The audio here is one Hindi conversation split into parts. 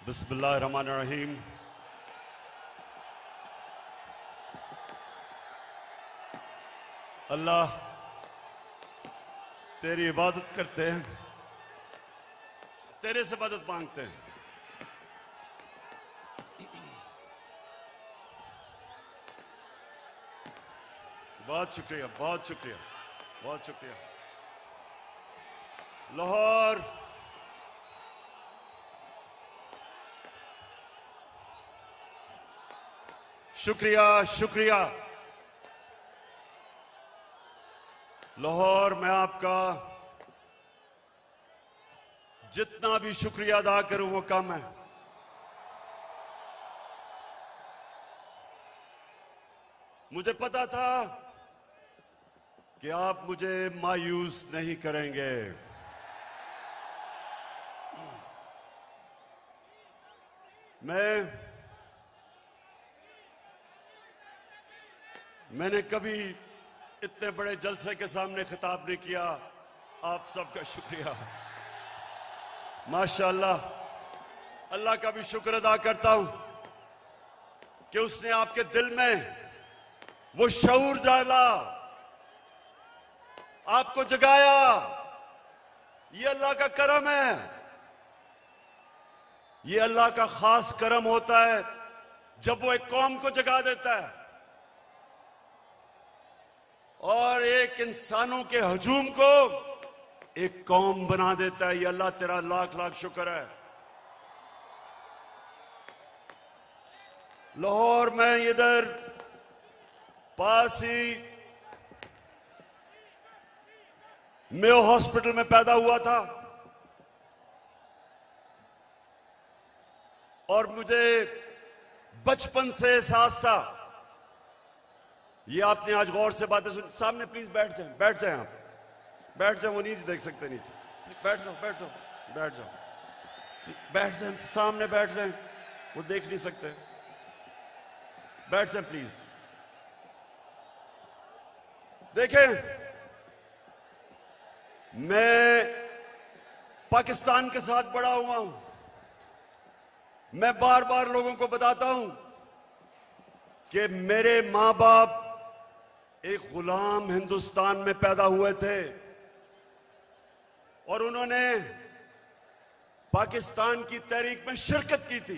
बिस्मिल्लाहिर्रहमानिर्रहीम। अल्लाह तेरी इबादत करते हैं, तेरे से मदद मांगते हैं। बहुत शुक्रिया, बहुत शुक्रिया, बहुत शुक्रिया। लाहौर शुक्रिया, शुक्रिया। लाहौर मैं आपका जितना भी शुक्रिया अदा करूं वो कम है। मुझे पता था कि आप मुझे मायूस नहीं करेंगे। मैंने कभी इतने बड़े जलसे के सामने खिताब नहीं किया। आप सबका शुक्रिया। माशाअल्लाह, अल्लाह का भी शुक्र अदा करता हूं कि उसने आपके दिल में वो शऊर डाला, आपको जगाया। ये अल्लाह का करम है। ये अल्लाह का खास करम होता है जब वो एक कौम को जगा देता है और एक इंसानों के हजूम को एक कौम बना देता है। ये अल्लाह तेरा लाख लाख शुक्र है। लाहौर में इधर पास ही मेयो हॉस्पिटल में पैदा हुआ था और मुझे बचपन से एहसास था। ये आपने आज गौर से बातें सुनी। सामने प्लीज बैठ जाएं, बैठ जाएं, आप बैठ जाएं। वो नीचे देख सकते नीचे। बैठ जाओ, बैठ जाओ, बैठ जाओ, बैठ जाएं, सामने बैठ जाएं। वो देख नहीं सकते। बैठ जाएं प्लीज। देखें, मैं पाकिस्तान के साथ बड़ा हुआ हूं। मैं बार बार लोगों को बताता हूं कि मेरे मां बाप एक गुलाम हिंदुस्तान में पैदा हुए थे और उन्होंने पाकिस्तान की तहरीक में शिरकत की थी।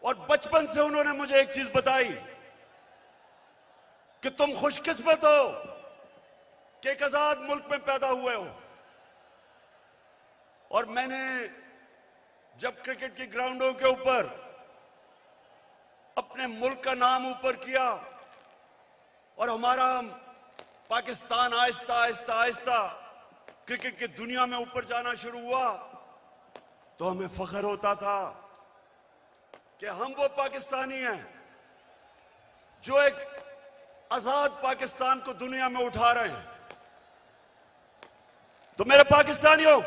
और बचपन से उन्होंने मुझे एक चीज बताई कि तुम खुशकिस्मत हो कि एक आजाद मुल्क में पैदा हुए हो। और मैंने जब क्रिकेट की ग्राउंडों के ऊपर अपने मुल्क का नाम ऊपर किया और हमारा पाकिस्तान आहिस्ता आहिस्ता आहिस्ता क्रिकेट की दुनिया में ऊपर जाना शुरू हुआ, तो हमें फख्र होता था कि हम वो पाकिस्तानी हैं जो एक आजाद पाकिस्तान को दुनिया में उठा रहे हैं। तो मेरे पाकिस्तानियों,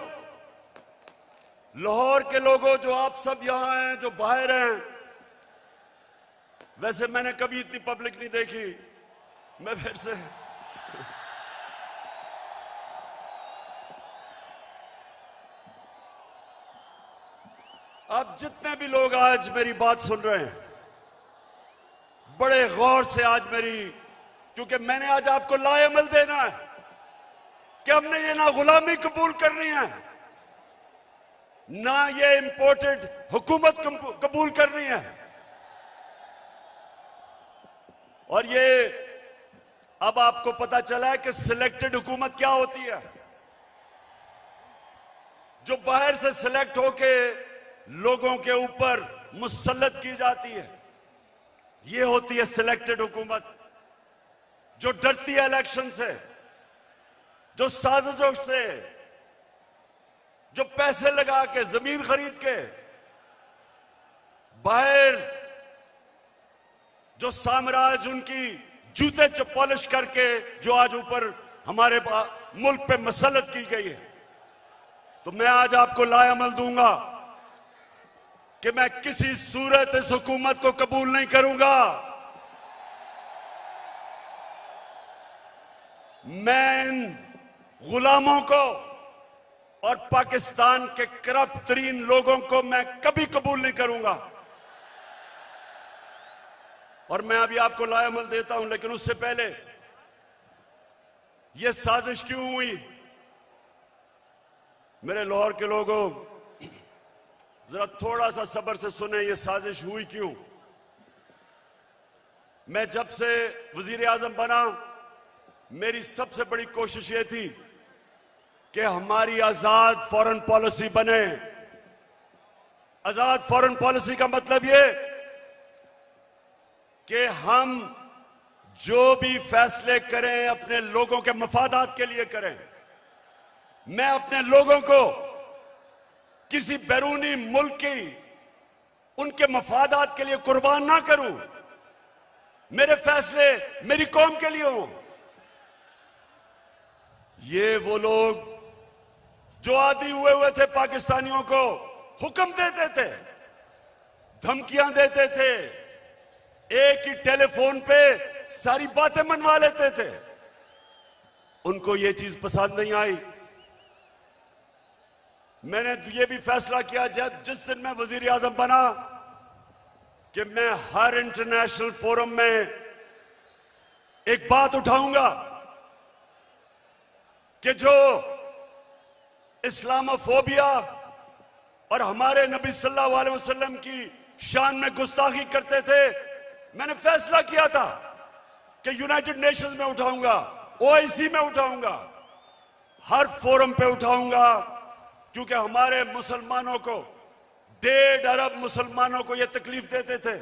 लाहौर के लोगों, जो आप सब यहां हैं, जो बाहर हैं, वैसे मैंने कभी इतनी पब्लिक नहीं देखी। मैं फिर से आप जितने भी लोग आज मेरी बात सुन रहे हैं, बड़े गौर से आज क्योंकि मैंने आज आपको लाएमल देना है कि हमने ये ना गुलामी कबूल करनी है, ना ये इंपोर्टेड हुकूमत कबूल करनी है। और ये अब आपको पता चला है कि सिलेक्टेड हुकूमत क्या होती है। जो बाहर से सिलेक्ट होके लोगों के ऊपर मुसल्लत की जाती है, ये होती है सिलेक्टेड हुकूमत। जो डरती है इलेक्शन से, जो साजिशों से, जो पैसे लगा के, जमीन खरीद के, बाहर जो साम्राज्य उनकी जूते पॉलिश करके जो आज ऊपर हमारे मुल्क पे मसल्लत की गई है। तो मैं आज आपको लाएमल दूंगा कि मैं किसी सूरत इस हुकूमत को कबूल नहीं करूंगा। मैं इन गुलामों को और पाकिस्तान के करप्ट तरीन लोगों को मैं कभी कबूल नहीं करूंगा। और मैं अभी आपको लाएमल देता हूं, लेकिन उससे पहले यह साजिश क्यों हुई? मेरे लाहौर के लोगों, जरा थोड़ा सा सब्र से सुने, यह साजिश हुई क्यों। मैं जब से वजीर आजम बना, मेरी सबसे बड़ी कोशिश यह थी कि हमारी आजाद फॉरेन पॉलिसी बने। आजाद फॉरेन पॉलिसी का मतलब यह कि हम जो भी फैसले करें अपने लोगों के मफादात के लिए करें। मैं अपने लोगों को किसी बैरूनी मुल्क की उनके मफादात के लिए कुर्बान ना करूं। मेरे फैसले मेरी कौम के लिए हों। ये वो लोग जो आदी हुए थे पाकिस्तानियों को हुक्म देते थे, धमकियां देते थे, एक ही टेलीफोन पे सारी बातें मनवा लेते थे, उनको ये चीज पसंद नहीं आई। मैंने ये भी फैसला किया जब जिस दिन मैं वजीर आजम बना कि मैं हर इंटरनेशनल फोरम में एक बात उठाऊंगा कि जो इस्लामोफोबिया और हमारे नबी सल्लल्लाहु अलैहि वसल्लम की शान में गुस्ताखी करते थे, मैंने फैसला किया था कि यूनाइटेड नेशंस में उठाऊंगा, ओआईसी में उठाऊंगा, हर फोरम पे उठाऊंगा, क्योंकि हमारे मुसलमानों को 1.5 अरब मुसलमानों को यह तकलीफ देते थे,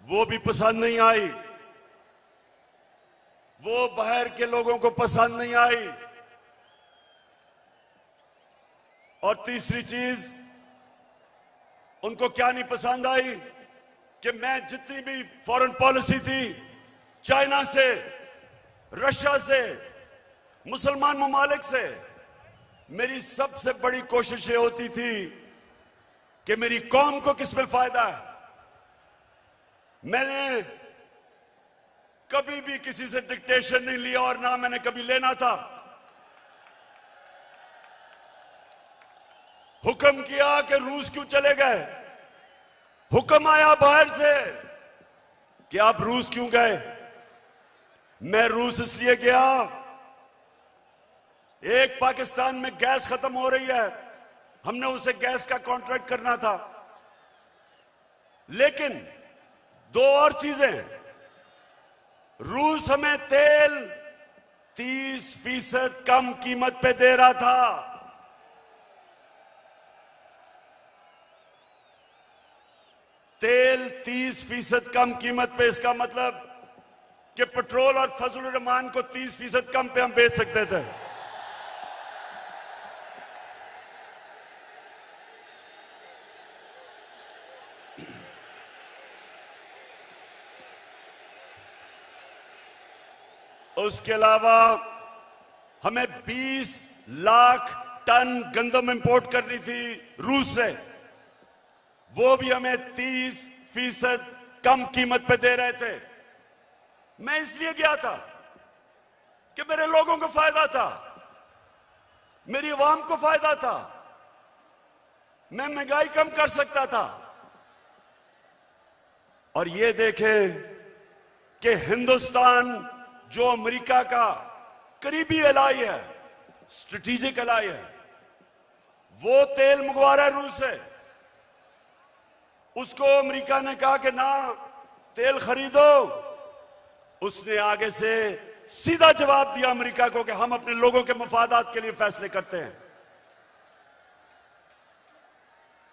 वो भी पसंद नहीं आई, वो बाहर के लोगों को पसंद नहीं आई। और तीसरी चीज उनको क्या नहीं पसंद आई कि मैं जितनी भी फॉरेन पॉलिसी थी, चाइना से, रशिया से, मुसलमान ममालिक से, मेरी सबसे बड़ी कोशिश ये होती थी कि मेरी कौम को किसमें फायदा है। मैंने कभी भी किसी से डिक्टेशन नहीं लिया और ना मैंने कभी लेना था। हुक्म किया कि रूस क्यों चले गए, हुक्म आया बाहर से कि आप रूस क्यों गए। मैं रूस इसलिए गया, एक पाकिस्तान में गैस खत्म हो रही है, हमने उसे गैस का कॉन्ट्रैक्ट करना था, लेकिन 2 और चीजें, रूस हमें तेल 30% कम कीमत पे दे रहा था। तेल 30% कम कीमत पे, इसका मतलब कि पेट्रोल और फजलुर रहमान को 30% कम पे हम बेच सकते थे। उसके अलावा हमें 20 लाख टन गंदम इंपोर्ट करनी थी रूस से, वो भी हमें 30% कम कीमत पे दे रहे थे। मैं इसलिए गया था कि मेरे लोगों को फायदा था, मेरी आवाम को फायदा था, मैं महंगाई कम कर सकता था। और ये देखें कि हिंदुस्तान जो अमेरिका का करीबी एलाई है, स्ट्रेटेजिक एलाई है, वो तेल मंगवा रहा है रूस से। उसको अमेरिका ने कहा कि ना तेल खरीदो, उसने आगे से सीधा जवाब दिया अमेरिका को कि हम अपने लोगों के मफादात के लिए फैसले करते हैं।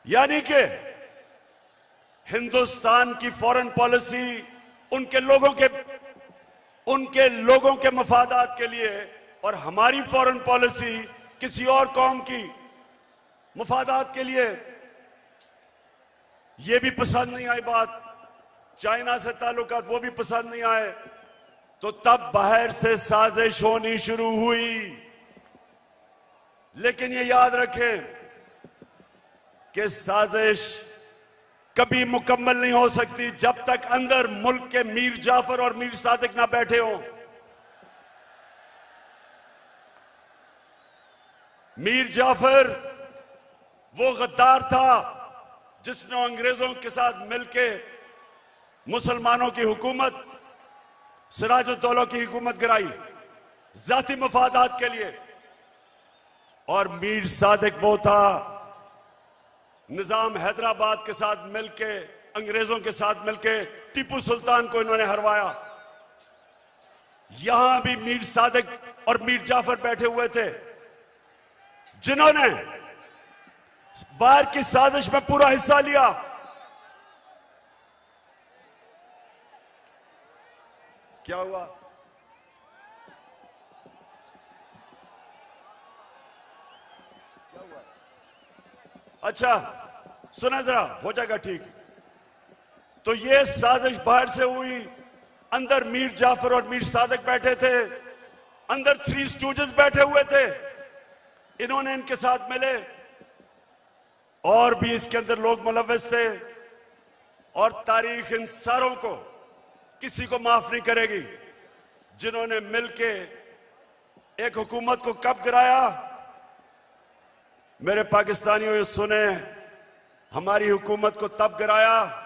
यानी कि हिंदुस्तान की फॉरेन पॉलिसी उनके लोगों के मफादात के लिए, और हमारी फॉरेन पॉलिसी किसी और कौम की मफादात के लिए। यह भी पसंद नहीं आई बात, चाइना से ताल्लुकात वो भी पसंद नहीं आए, तो तब बाहर से साजिश होनी शुरू हुई। लेकिन ये याद रखें कि साजिश कभी मुकम्मल नहीं हो सकती जब तक अंदर मुल्क के मीर जाफर और मीर सादिक ना बैठे हों। मीर जाफर वो गद्दार था जिसने अंग्रेजों के साथ मिलकर मुसलमानों की हुकूमत, सिराजुद्दौला की हुकूमत गिराई जाती मफादात के लिए। और मीर सादिक वो था निजाम हैदराबाद के साथ मिलके, अंग्रेजों के साथ मिलके टीपू सुल्तान को इन्होंने हरवाया। यहां भी मीर सादिक और मीर जाफर बैठे हुए थे जिन्होंने बाहर की साजिश में पूरा हिस्सा लिया। क्या हुआ? अच्छा सुना जरा, हो जाएगा ठीक। तो ये साजिश बाहर से हुई, अंदर मीर जाफर और मीर सादिक बैठे थे, अंदर थ्री स्टूजेस बैठे हुए थे, इन्होंने इनके साथ मिले। और भी इसके अंदर लोग मुलव्वस थे। और तारीख इन सारों को किसी को माफ नहीं करेगी जिन्होंने मिलके एक हुकूमत को कब गिराया। मेरे पाकिस्तानियों ये सुने, हमारी हुकूमत को तब गिराया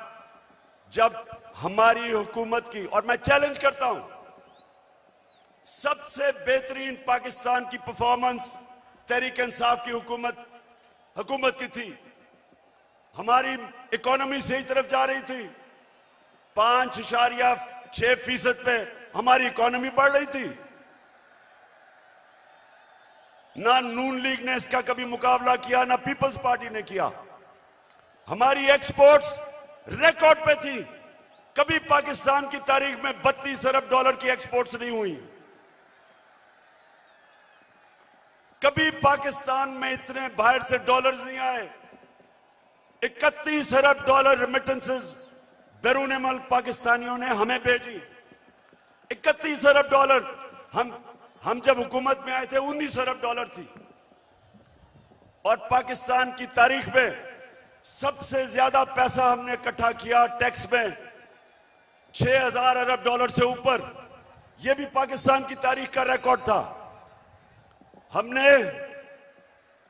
जब हमारी हुकूमत की, और मैं चैलेंज करता हूं, सबसे बेहतरीन पाकिस्तान की परफॉर्मेंस तहरीक इंसाफ की हुकूमत की थी। हमारी इकोनॉमी सही तरफ जा रही थी, 5.6% पे हमारी इकोनॉमी बढ़ रही थी। ना नून लीग ने इसका कभी मुकाबला किया, ना पीपल्स पार्टी ने किया। हमारी एक्सपोर्ट्स रिकॉर्ड पे थी। कभी पाकिस्तान की तारीख में 32 अरब डॉलर की एक्सपोर्ट्स नहीं हुई। कभी पाकिस्तान में इतने बाहर से डॉलर्स नहीं आए। 31 अरब डॉलर रेमिटेंसेस बैरून मुल्क पाकिस्तानियों ने हमें भेजी। 31 अरब डॉलर। हम जब हुकूमत में आए थे 19 अरब डॉलर थी। और पाकिस्तान की तारीख में सबसे ज्यादा पैसा हमने इकट्ठा किया टैक्स में, 6000 अरब डॉलर से ऊपर। यह भी पाकिस्तान की तारीख का रिकॉर्ड था। हमने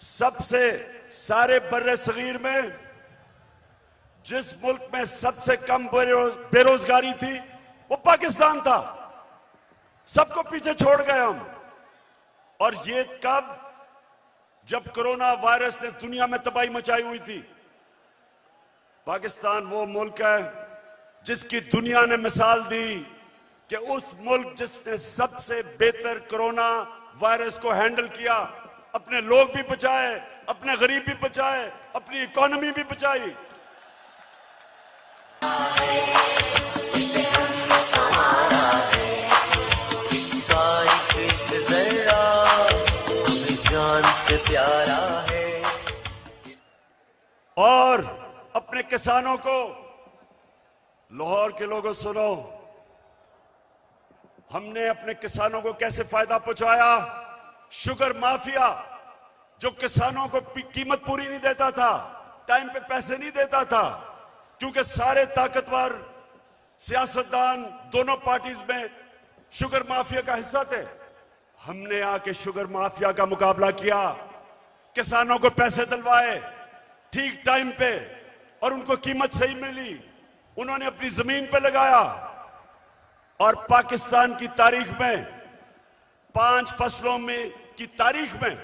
सबसे सारे बर्रे सगीर में जिस मुल्क में सबसे कम बेरोजगारी थी वो पाकिस्तान था। सबको पीछे छोड़ गए हम। और ये कब? जब कोरोना वायरस ने दुनिया में तबाही मचाई हुई थी। पाकिस्तान वो मुल्क है जिसकी दुनिया ने मिसाल दी कि उस मुल्क जिसने सबसे बेहतर कोरोना वायरस को हैंडल किया, अपने लोग भी बचाए, अपने गरीब भी बचाए, अपनी इकोनॉमी भी बचाई। प्यारा है। और अपने किसानों को, लाहौर के लोगों सुनो, हमने अपने किसानों को कैसे फायदा पहुंचाया। शुगर माफिया जो किसानों को कीमत पूरी नहीं देता था, टाइम पे पैसे नहीं देता था, क्योंकि सारे ताकतवर सियासतदान दोनों पार्टीज में शुगर माफिया का हिस्सा थे। हमने आके शुगर माफिया का मुकाबला किया, किसानों को पैसे दिलवाए ठीक टाइम पे और उनको कीमत सही मिली। उन्होंने अपनी जमीन पे लगाया। और पाकिस्तान की तारीख में 5 फसलों में की तारीख में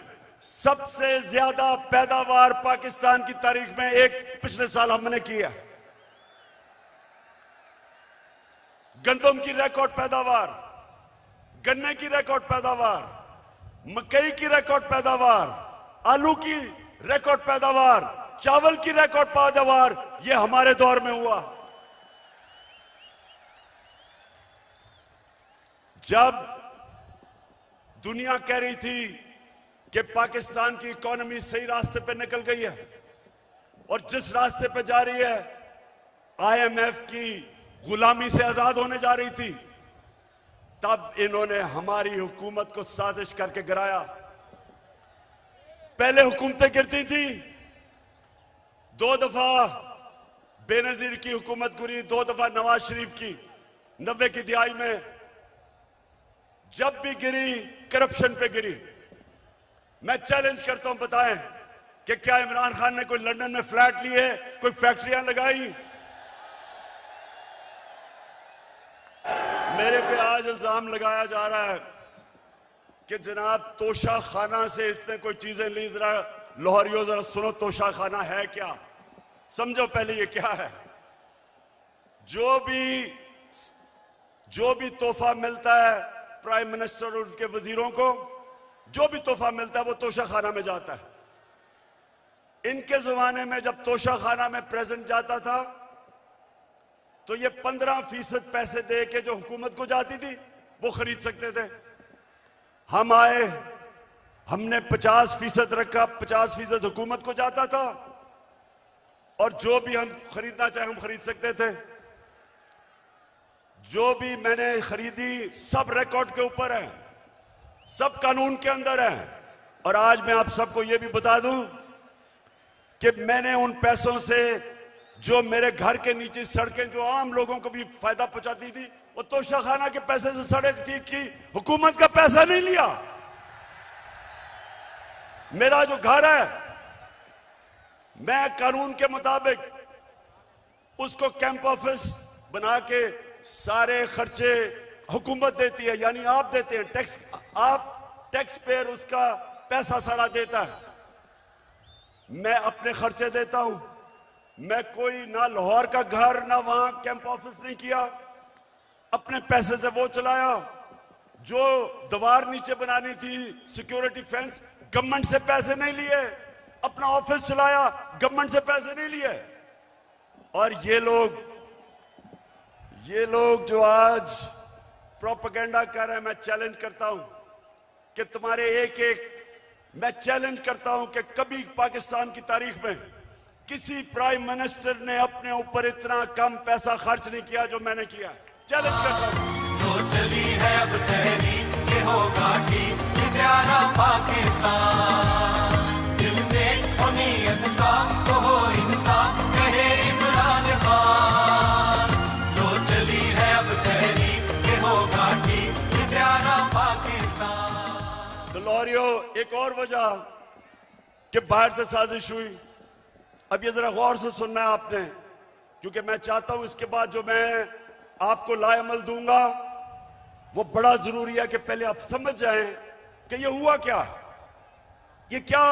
सबसे ज्यादा पैदावार पाकिस्तान की तारीख में एक पिछले साल हमने किया। गंदम की रिकॉर्ड पैदावार, गन्ने की रिकॉर्ड पैदावार, मकई की रिकॉर्ड पैदावार, आलू की रिकॉर्ड पैदावार, चावल की रिकॉर्ड पैदावार, यह हमारे दौर में हुआ। जब दुनिया कह रही थी कि पाकिस्तान की इकोनॉमी सही रास्ते पे निकल गई है और जिस रास्ते पे जा रही है, आईएमएफ की गुलामी से आजाद होने जा रही थी, तब इन्होंने हमारी हुकूमत को साजिश करके गिराया। पहले हुकूमतें गिरती थी, 2 दफा बेनजीर की हुकूमत गिरी, 2 दफा नवाज शरीफ की 90 की दिहाई में। जब भी गिरी करप्शन पे गिरी। मैं चैलेंज करता हूं, बताएं कि क्या इमरान खान ने कोई लंदन में फ्लैट लिए, कोई फैक्ट्रियां लगाई? मेरे पे आज इल्जाम लगाया जा रहा है कि जनाब तोशा खाना से इसने कोई चीजें ली। जरा लाहौरियों जरा सुनो, तोशा खाना है क्या? समझो पहले ये क्या है। जो भी तोहफा मिलता है प्राइम मिनिस्टर और उनके वजीरों को, जो भी तोहफा मिलता है वो तोशा खाना में जाता है। इनके जमाने में जब तोशा खाना में प्रेजेंट जाता था तो ये 15% पैसे दे के जो हुकूमत को जाती थी वो खरीद सकते थे। हम आए, हमने 50% रखा, 50% हुकूमत को जाता था और जो भी हम खरीदना चाहे हम खरीद सकते थे। जो भी मैंने खरीदी सब रिकॉर्ड के ऊपर है, सब कानून के अंदर है। और आज मैं आप सबको यह भी बता दूं कि मैंने उन पैसों से जो मेरे घर के नीचे सड़कें जो आम लोगों को भी फायदा पहुंचाती थी, वो तोशा खाना के पैसे से सड़क ठीक की, हुकूमत का पैसा नहीं लिया। मेरा जो घर है मैं कानून के मुताबिक उसको कैंप ऑफिस बना के सारे खर्चे हुकूमत देती है, यानी आप देते हैं टैक्स, आप टैक्स पेयर उसका पैसा सारा देता है। मैं अपने खर्चे देता हूं। मैं कोई ना लाहौर का घर ना वहां कैंप ऑफिस नहीं किया, अपने पैसे से वो चलाया। जो दीवार नीचे बनानी थी सिक्योरिटी फेंस, गवर्नमेंट से पैसे नहीं लिए, अपना ऑफिस चलाया, गवर्नमेंट से पैसे नहीं लिए। और ये लोग जो आज प्रोपेगेंडा कर रहे हैं, मैं चैलेंज करता हूं कि तुम्हारे मैं चैलेंज करता हूं कि कभी पाकिस्तान की तारीख में किसी प्राइम मिनिस्टर ने अपने ऊपर इतना कम पैसा खर्च नहीं किया जो मैंने किया। चैलेंज करता हूं। तो चली है अब तहरीक, ये होगा ठीक, ये प्यारा पाकिस्तान। दिल में हो नीयत साफ, तो हो इंसाफ, कहे इमरान खान। तो चली है अब तहरीक, ये होगा ठीक, ये प्यारा पाकिस्तान। तो लाहौरियों, एक और वजह कि बाहर से साजिश हुई, अब ये जरा गौर से सुनना है आपने, क्योंकि मैं चाहता हूं इसके बाद जो मैं आपको लाएमल दूंगा वो बड़ा जरूरी है कि पहले आप समझ जाएं कि ये हुआ क्या, ये क्या,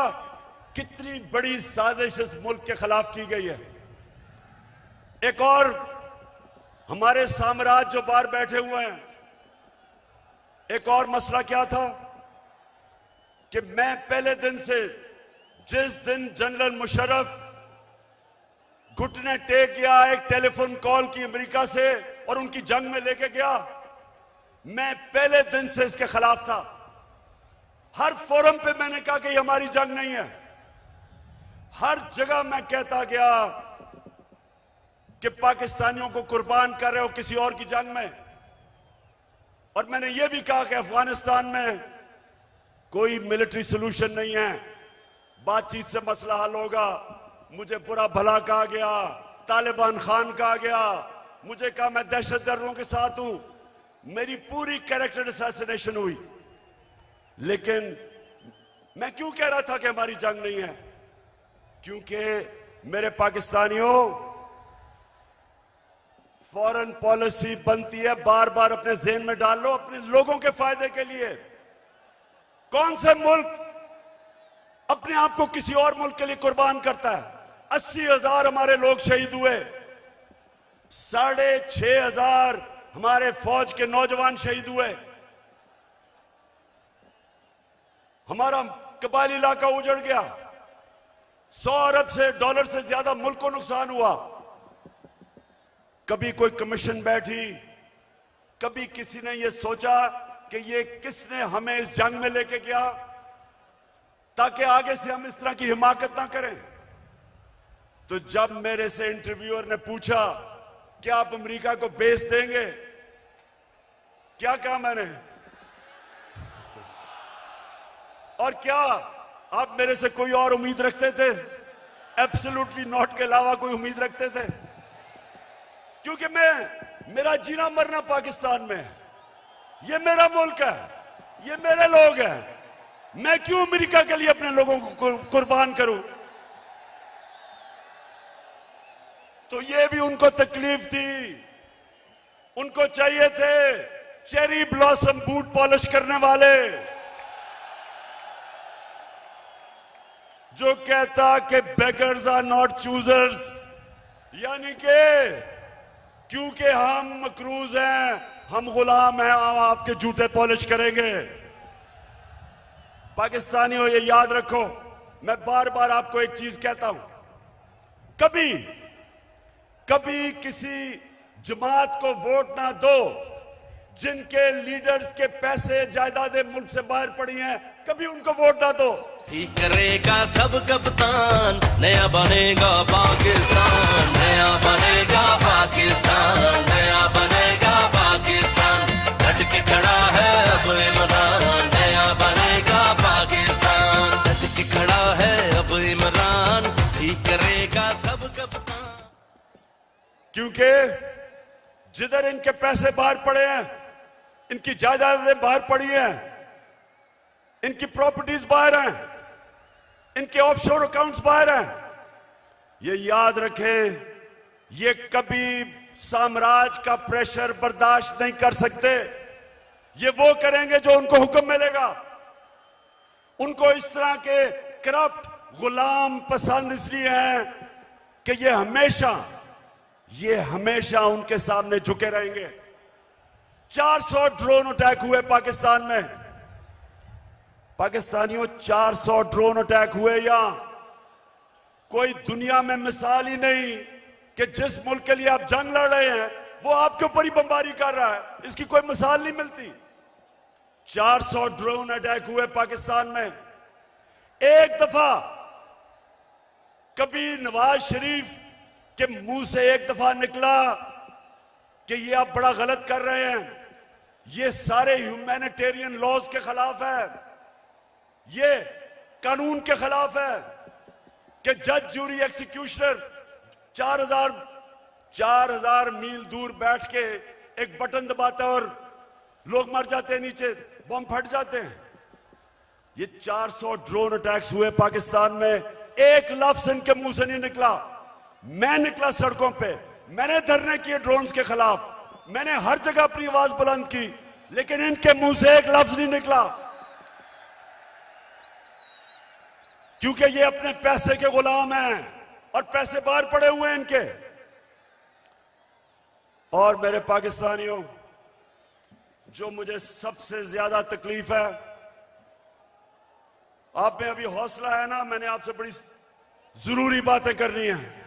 कितनी बड़ी साजिश इस मुल्क के खिलाफ की गई है। एक और हमारे साम्राज्य जो बाहर बैठे हुए हैं, एक और मसला क्या था कि मैं पहले दिन से, जिस दिन जनरल मुशर्रफ घुटने टेक गया एक टेलीफोन कॉल की अमेरिका से और उनकी जंग में लेके गया, मैं पहले दिन से इसके खिलाफ था। हर फोरम पे मैंने कहा कि ये हमारी जंग नहीं है। हर जगह मैं कहता गया कि पाकिस्तानियों को कुर्बान कर रहे हो किसी और की जंग में। और मैंने ये भी कहा कि अफगानिस्तान में कोई मिलिट्री सोल्यूशन नहीं है, बातचीत से मसला हल होगा। मुझे बुरा भला कहा गया, तालिबान खान कहा गया, मुझे कहा मैं दहशतगर्दों के साथ हूं, मेरी पूरी कैरेक्टर असैसिनेशन हुई। लेकिन मैं क्यों कह रहा था कि हमारी जंग नहीं है? क्योंकि मेरे पाकिस्तानियों, फॉरेन पॉलिसी बनती है, बार बार अपने ज़हन में डाल लो, अपने लोगों के फायदे के लिए। कौन से मुल्क अपने आप को किसी और मुल्क के लिए कुर्बान करता है? 80,000 हमारे लोग शहीद हुए, 6,500 हमारे फौज के नौजवान शहीद हुए, हमारा कबायली इलाका उजड़ गया, 100 अरब से डॉलर से ज्यादा मुल्क को नुकसान हुआ। कभी कोई कमीशन बैठी, कभी किसी ने यह सोचा कि ये किसने हमें इस जंग में लेके गया ताकि आगे से हम इस तरह की हिमाकत ना करें। तो जब मेरे से इंटरव्यूअर ने पूछा क्या आप अमेरिका को बेस देंगे, क्या कहा मैंने? और क्या आप मेरे से कोई और उम्मीद रखते थे? एब्सोल्युटली नॉट के अलावा कोई उम्मीद रखते थे? क्योंकि मेरा जीना मरना पाकिस्तान में है। ये मेरा मुल्क है, ये मेरे लोग हैं। मैं क्यों अमेरिका के लिए अपने लोगों को कुर्बान करूं? तो ये भी उनको तकलीफ थी। उनको चाहिए थे चेरी ब्लॉसम बूट पॉलिश करने वाले, जो कहता कि बेगर्स आर नॉट चूजर्स, यानी कि क्योंकि हम मकरूज हैं, हम गुलाम हैं, हम आपके जूते पॉलिश करेंगे। पाकिस्तानियों, ये याद रखो, मैं बार बार आपको एक चीज कहता हूं, कभी कभी किसी जमात को वोट ना दो जिनके लीडर्स के पैसे जायदादें मुल्क से बाहर पड़ी हैं, कभी उनको वोट ना दो। ठीक करेगा सब कप्तान, नया बनेगा पाकिस्तान, नया बनेगा पाकिस्तान, नया बनेगा पाकिस्तान। डट के खड़ा है अब इमरान, नया बनेगा पाकिस्तान। डट के खड़ा है अब इमरान, ठीक करेगा सब कप्तान। क्योंकि जिधर इनके पैसे बाहर पड़े हैं, इनकी जायदादें बाहर पड़ी हैं, इनकी प्रॉपर्टीज बाहर हैं, इनके ऑफशोर अकाउंट्स बाहर हैं, ये याद रखें, ये कभी साम्राज्य का प्रेशर बर्दाश्त नहीं कर सकते। ये वो करेंगे जो उनको हुक्म मिलेगा। उनको इस तरह के करप्ट गुलाम पसंद इसलिए हैं कि ये हमेशा उनके सामने झुके रहेंगे। 400 ड्रोन अटैक हुए पाकिस्तान में। पाकिस्तानियों, 400 ड्रोन अटैक हुए यहां। कोई दुनिया में मिसाल ही नहीं कि जिस मुल्क के लिए आप जंग लड़ रहे हैं वो आपके ऊपर ही बमबारी कर रहा है, इसकी कोई मिसाल नहीं मिलती। 400 ड्रोन अटैक हुए पाकिस्तान में। एक दफा कभी नवाज शरीफ के मुंह से एक दफा निकला कि ये आप बड़ा गलत कर रहे हैं, ये सारे ह्यूमैनिटेरियन लॉज के खिलाफ है, ये कानून के खिलाफ है कि जज, जूरी, एक्सिक्यूशनर 4000 मील दूर बैठ के एक बटन दबाता है और लोग मर जाते हैं, नीचे बम फट जाते हैं। ये 400 ड्रोन अटैक्स हुए पाकिस्तान में। एक लफ्ज इनके मुंह से नहीं निकला। मैं निकला सड़कों पे, मैंने धरने किए ड्रोन्स के खिलाफ, मैंने हर जगह अपनी आवाज बुलंद की, लेकिन इनके मुंह से एक लफ्ज नहीं निकला, क्योंकि ये अपने पैसे के गुलाम हैं और पैसे बाहर पड़े हुए हैं इनके। और मेरे पाकिस्तानियों, जो मुझे सबसे ज्यादा तकलीफ है, आप में अभी हौसला है ना, मैंने आपसे बड़ी जरूरी बातें करनी है।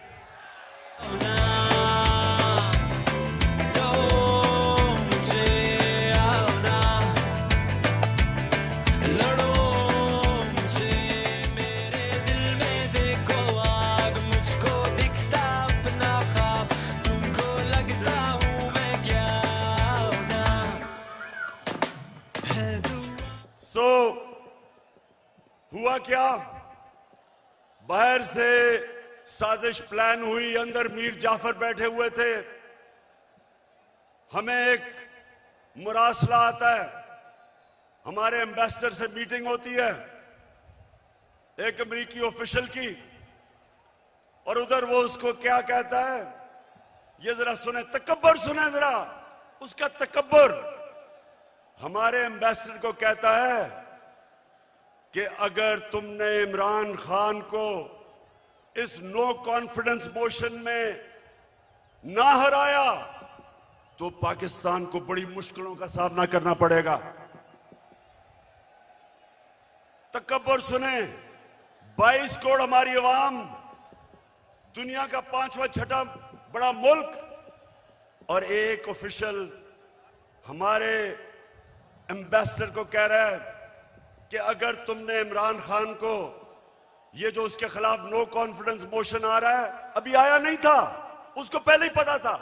हुआ क्या, बाहर से साजिश प्लान हुई, अंदर मीर जाफर बैठे हुए थे। हमें एक मुरासला आता है, हमारे एम्बेसडर से मीटिंग होती है एक अमेरिकी ऑफिशियल की, और उधर वो उसको क्या कहता है, ये जरा सुने, तकब्बर सुने जरा, उसका तकब्बर। हमारे एम्बेसडर को कहता है कि अगर तुमने इमरान खान को इस नो कॉन्फिडेंस मोशन में ना हराया तो पाकिस्तान को बड़ी मुश्किलों का सामना करना पड़ेगा। तकब्बर सुने, 22 करोड़ हमारी अवाम, दुनिया का 5वां छठा बड़ा मुल्क, और एक ऑफिशियल हमारे एम्बेसडर को कह रहा है कि अगर तुमने इमरान खान को, ये जो उसके खिलाफ नो कॉन्फिडेंस मोशन आ रहा है, अभी आया नहीं था, उसको पहले ही पता था,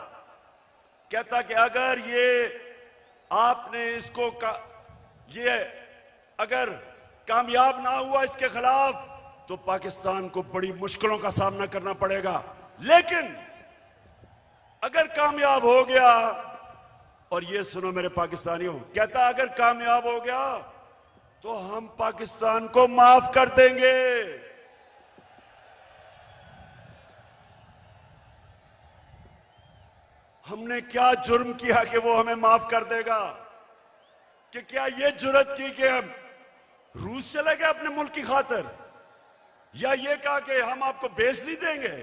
कहता कि अगर ये आपने इसको ये अगर कामयाब ना हुआ इसके खिलाफ तो पाकिस्तान को बड़ी मुश्किलों का सामना करना पड़ेगा। लेकिन अगर कामयाब हो गया, और ये सुनो मेरे पाकिस्तानियों, कहता अगर कामयाब हो गया तो हम पाकिस्तान को माफ कर देंगे। हमने क्या जुर्म किया कि वो हमें माफ कर देगा? कि क्या ये जुर्रत की कि हम रूस चले गए अपने मुल्क की खातिर, या ये कहा कि हम आपको बेस नहीं देंगे?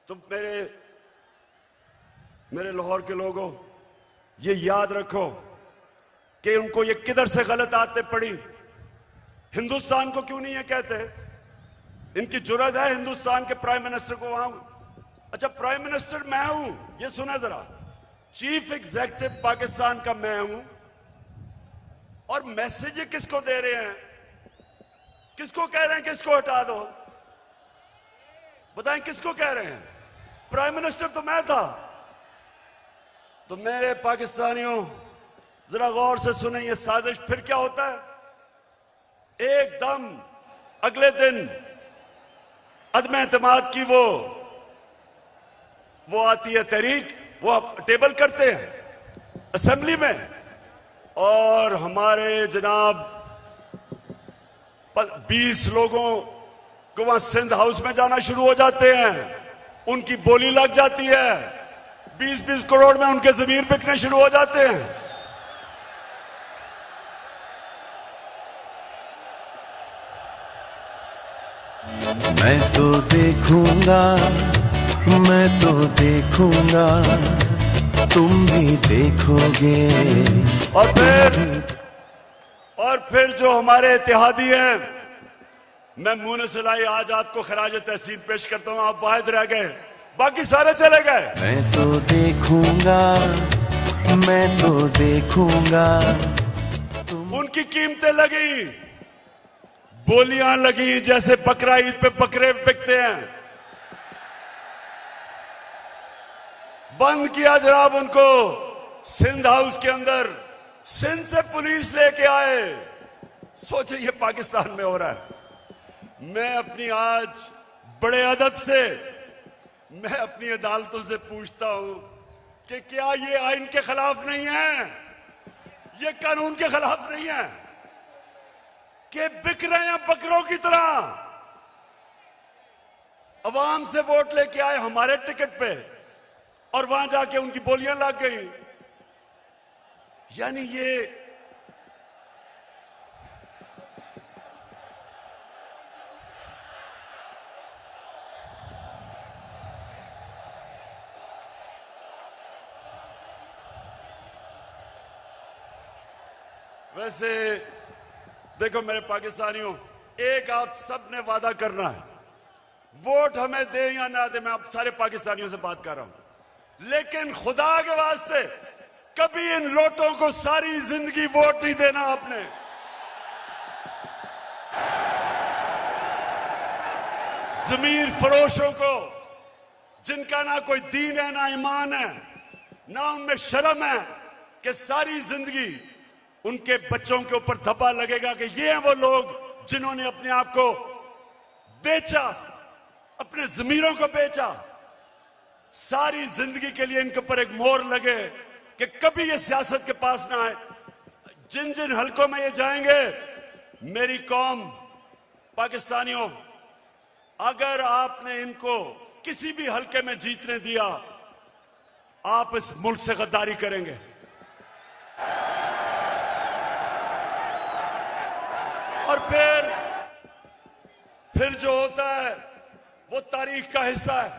तो मेरे लाहौर के लोगों, ये याद रखो कि उनको ये किधर से गलत आदतें पड़ी। हिंदुस्तान को क्यों नहीं ये कहते? इनकी जुर्रत है हिंदुस्तान के प्राइम मिनिस्टर को वहां, अच्छा प्राइम मिनिस्टर मैं हूं, ये सुना जरा, चीफ एग्जीक्यूटिव पाकिस्तान का मैं हूं, और मैसेज किसको दे रहे हैं? किसको कह रहे हैं किसको हटा दो? बताएं किसको कह रहे हैं? प्राइम मिनिस्टर तो मैं था। तो मेरे पाकिस्तानियों जरा गौर से सुने, ये साजिश फिर क्या होता है? एकदम अगले दिन अदम एतमाद की वो आती है तहरीक, वो टेबल करते हैं असेंबली में, और हमारे जनाब 20 लोगों को वहां सिंध हाउस में जाना शुरू हो जाते हैं, उनकी बोली लग जाती है, 20-20 करोड़ में उनके जमीन बिकने शुरू हो जाते हैं। मैं तो देखूंगा, मैं तो देखूंगा, तुम भी देखोगे। और फिर जो हमारे इत्तेहादी हैं, मैं मुंह ने सिलाई आज आपको खराज तहसीन पेश करता हूं। आप वाहिद रह गए, बाकी सारे चले गए। मैं तो देखूंगा, मैं तो देखूंगा, उनकी कीमतें लगी, बोलियां लगी, जैसे बकरा ईद पे बकरे बिकते हैं। बंद किया जनाब उनको सिंध हाउस के अंदर, सिंध से पुलिस लेके आए। सोचिए ये पाकिस्तान में हो रहा है। मैं अपनी आज बड़े अदब से मैं अपनी अदालतों से पूछता हूं कि क्या ये आइन के खिलाफ नहीं है, ये कानून के खिलाफ नहीं है कि बिक रहे हैं बकरों की तरह? अवाम से वोट लेके आए हमारे टिकट पे, और वहां जाके उनकी बोलियां लग गई। यानी ये वैसे देखो मेरे पाकिस्तानियों, एक आप सब ने वादा करना है, वोट हमें दे या ना दे, मैं आप सारे पाकिस्तानियों से बात कर रहा हूं, लेकिन खुदा के वास्ते कभी इन लोटों को सारी जिंदगी वोट नहीं देना आपने। जमीर फरोशों को, जिनका ना कोई दीन है ना ईमान है ना उनमें शर्म है, कि सारी जिंदगी उनके बच्चों के ऊपर धब्बा लगेगा कि ये हैं वो लोग जिन्होंने अपने आप को बेचा, अपने जमीरों को बेचा। सारी जिंदगी के लिए इनके ऊपर एक मोहर लगे कि कभी ये सियासत के पास ना आए। जिन जिन हलकों में ये जाएंगे, मेरी कौम पाकिस्तानियों, अगर आपने इनको किसी भी हलके में जीतने दिया, आप इस मुल्क से गद्दारी करेंगे। और फिर जो होता है वो तारीख का हिस्सा है।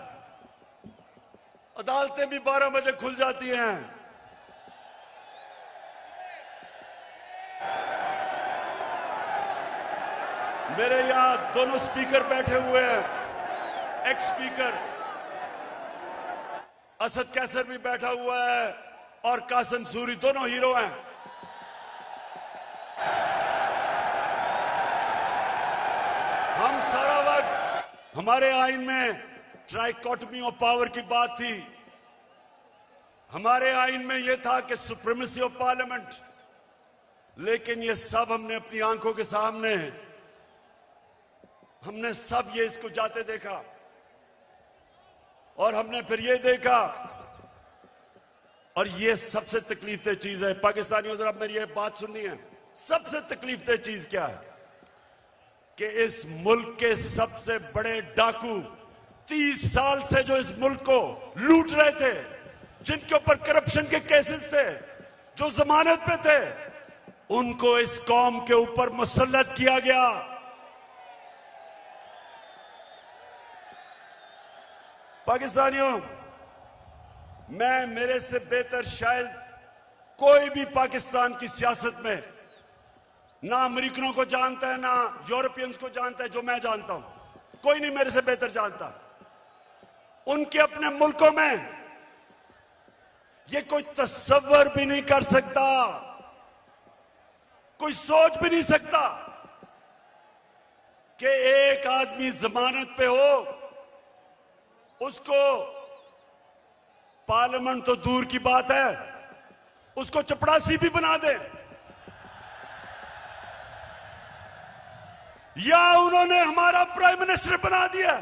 अदालतें भी 12 बजे खुल जाती हैं। मेरे यहां दोनों स्पीकर बैठे हुए हैं, एक्स स्पीकर असद कैसर भी बैठा हुआ है और कासिम सूरी, दोनों हीरो हैं। हम सारा वक्त, हमारे आइन में ट्राइकोटमी ऑफ पावर की बात थी, हमारे आइन में यह था कि सुप्रीमेसी ऑफ पार्लियामेंट, लेकिन ये सब हमने अपनी आंखों के सामने, हमने सब ये इसको जाते देखा, और हमने फिर ये देखा, और ये सबसे तकलीफ दे चीज है। पाकिस्तानियों जरा मेरी ये बात सुननी है, सबसे तकलीफदेह चीज क्या है कि इस मुल्क के सबसे बड़े डाकू 30 साल से जो इस मुल्क को लूट रहे थे, जिनके ऊपर करप्शन के केसेस थे, जो जमानत पे थे, उनको इस कौम के ऊपर मुसल्लत किया गया। पाकिस्तानियों, मैं मेरे से बेहतर शायद कोई भी पाकिस्तान की सियासत में ना अमेरिकनों को जानता है, ना यूरोपियंस को जानता है जो मैं जानता हूं। कोई नहीं मेरे से बेहतर जानता। उनके अपने मुल्कों में ये कोई तस्वर भी नहीं कर सकता, कोई सोच भी नहीं सकता कि एक आदमी जमानत पे हो, उसको पार्लियामेंट तो दूर की बात है, उसको चपड़ासी भी बना दे, या उन्होंने हमारा प्राइम मिनिस्टर बना दिया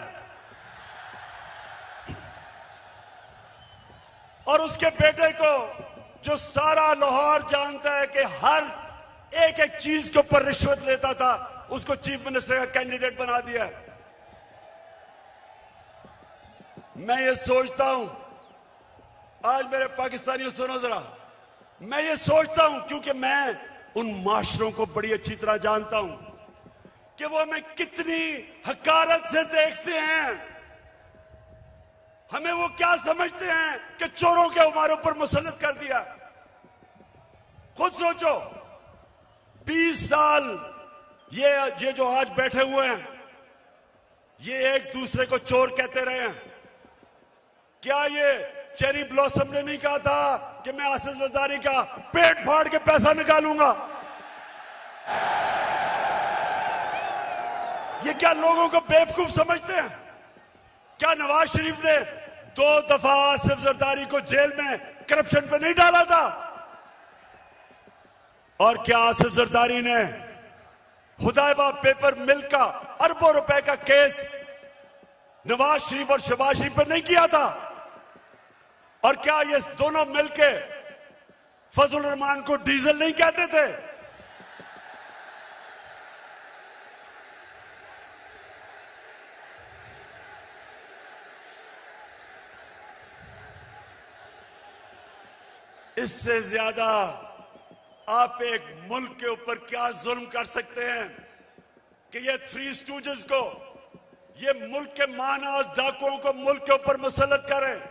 और उसके बेटे को, जो सारा लाहौर जानता है कि हर एक एक चीज के ऊपर रिश्वत लेता था, उसको चीफ मिनिस्टर का कैंडिडेट बना दिया। मैं ये सोचता हूं, आज मेरे पाकिस्तानियों सुनो जरा, मैं ये सोचता हूं क्योंकि मैं उन माशरों को बड़ी अच्छी तरह जानता हूं कि वो हमें कितनी हकारत से देखते हैं, हमें वो क्या समझते हैं कि चोरों के हमारे ऊपर मुसल्लत कर दिया। खुद सोचो, 20 साल ये जो आज बैठे हुए हैं, ये एक दूसरे को चोर कहते रहे हैं। क्या ये चेरी ब्लॉसम ने नहीं कहा था कि मैं आसिफ जरदारी का पेट फाड़ के पैसा निकालूंगा? ये क्या लोगों को बेवकूफ समझते हैं? क्या नवाज शरीफ ने 2 दफा आसिफ जरदारी को जेल में करप्शन पे नहीं डाला था? और क्या आसिफ जरदारी ने हुदैबा पेपर मिल का अरबों रुपए का केस नवाज शरीफ और शहबाज शरीफ पर नहीं किया था? और क्या ये दोनों मिलके फजल रहमान को डीजल नहीं कहते थे? इससे ज्यादा आप एक मुल्क के ऊपर क्या जुल्म कर सकते हैं कि ये 3 स्टूजेस को, ये मुल्क के माना डाकुओं को मुल्क के ऊपर मुसल्लत करें।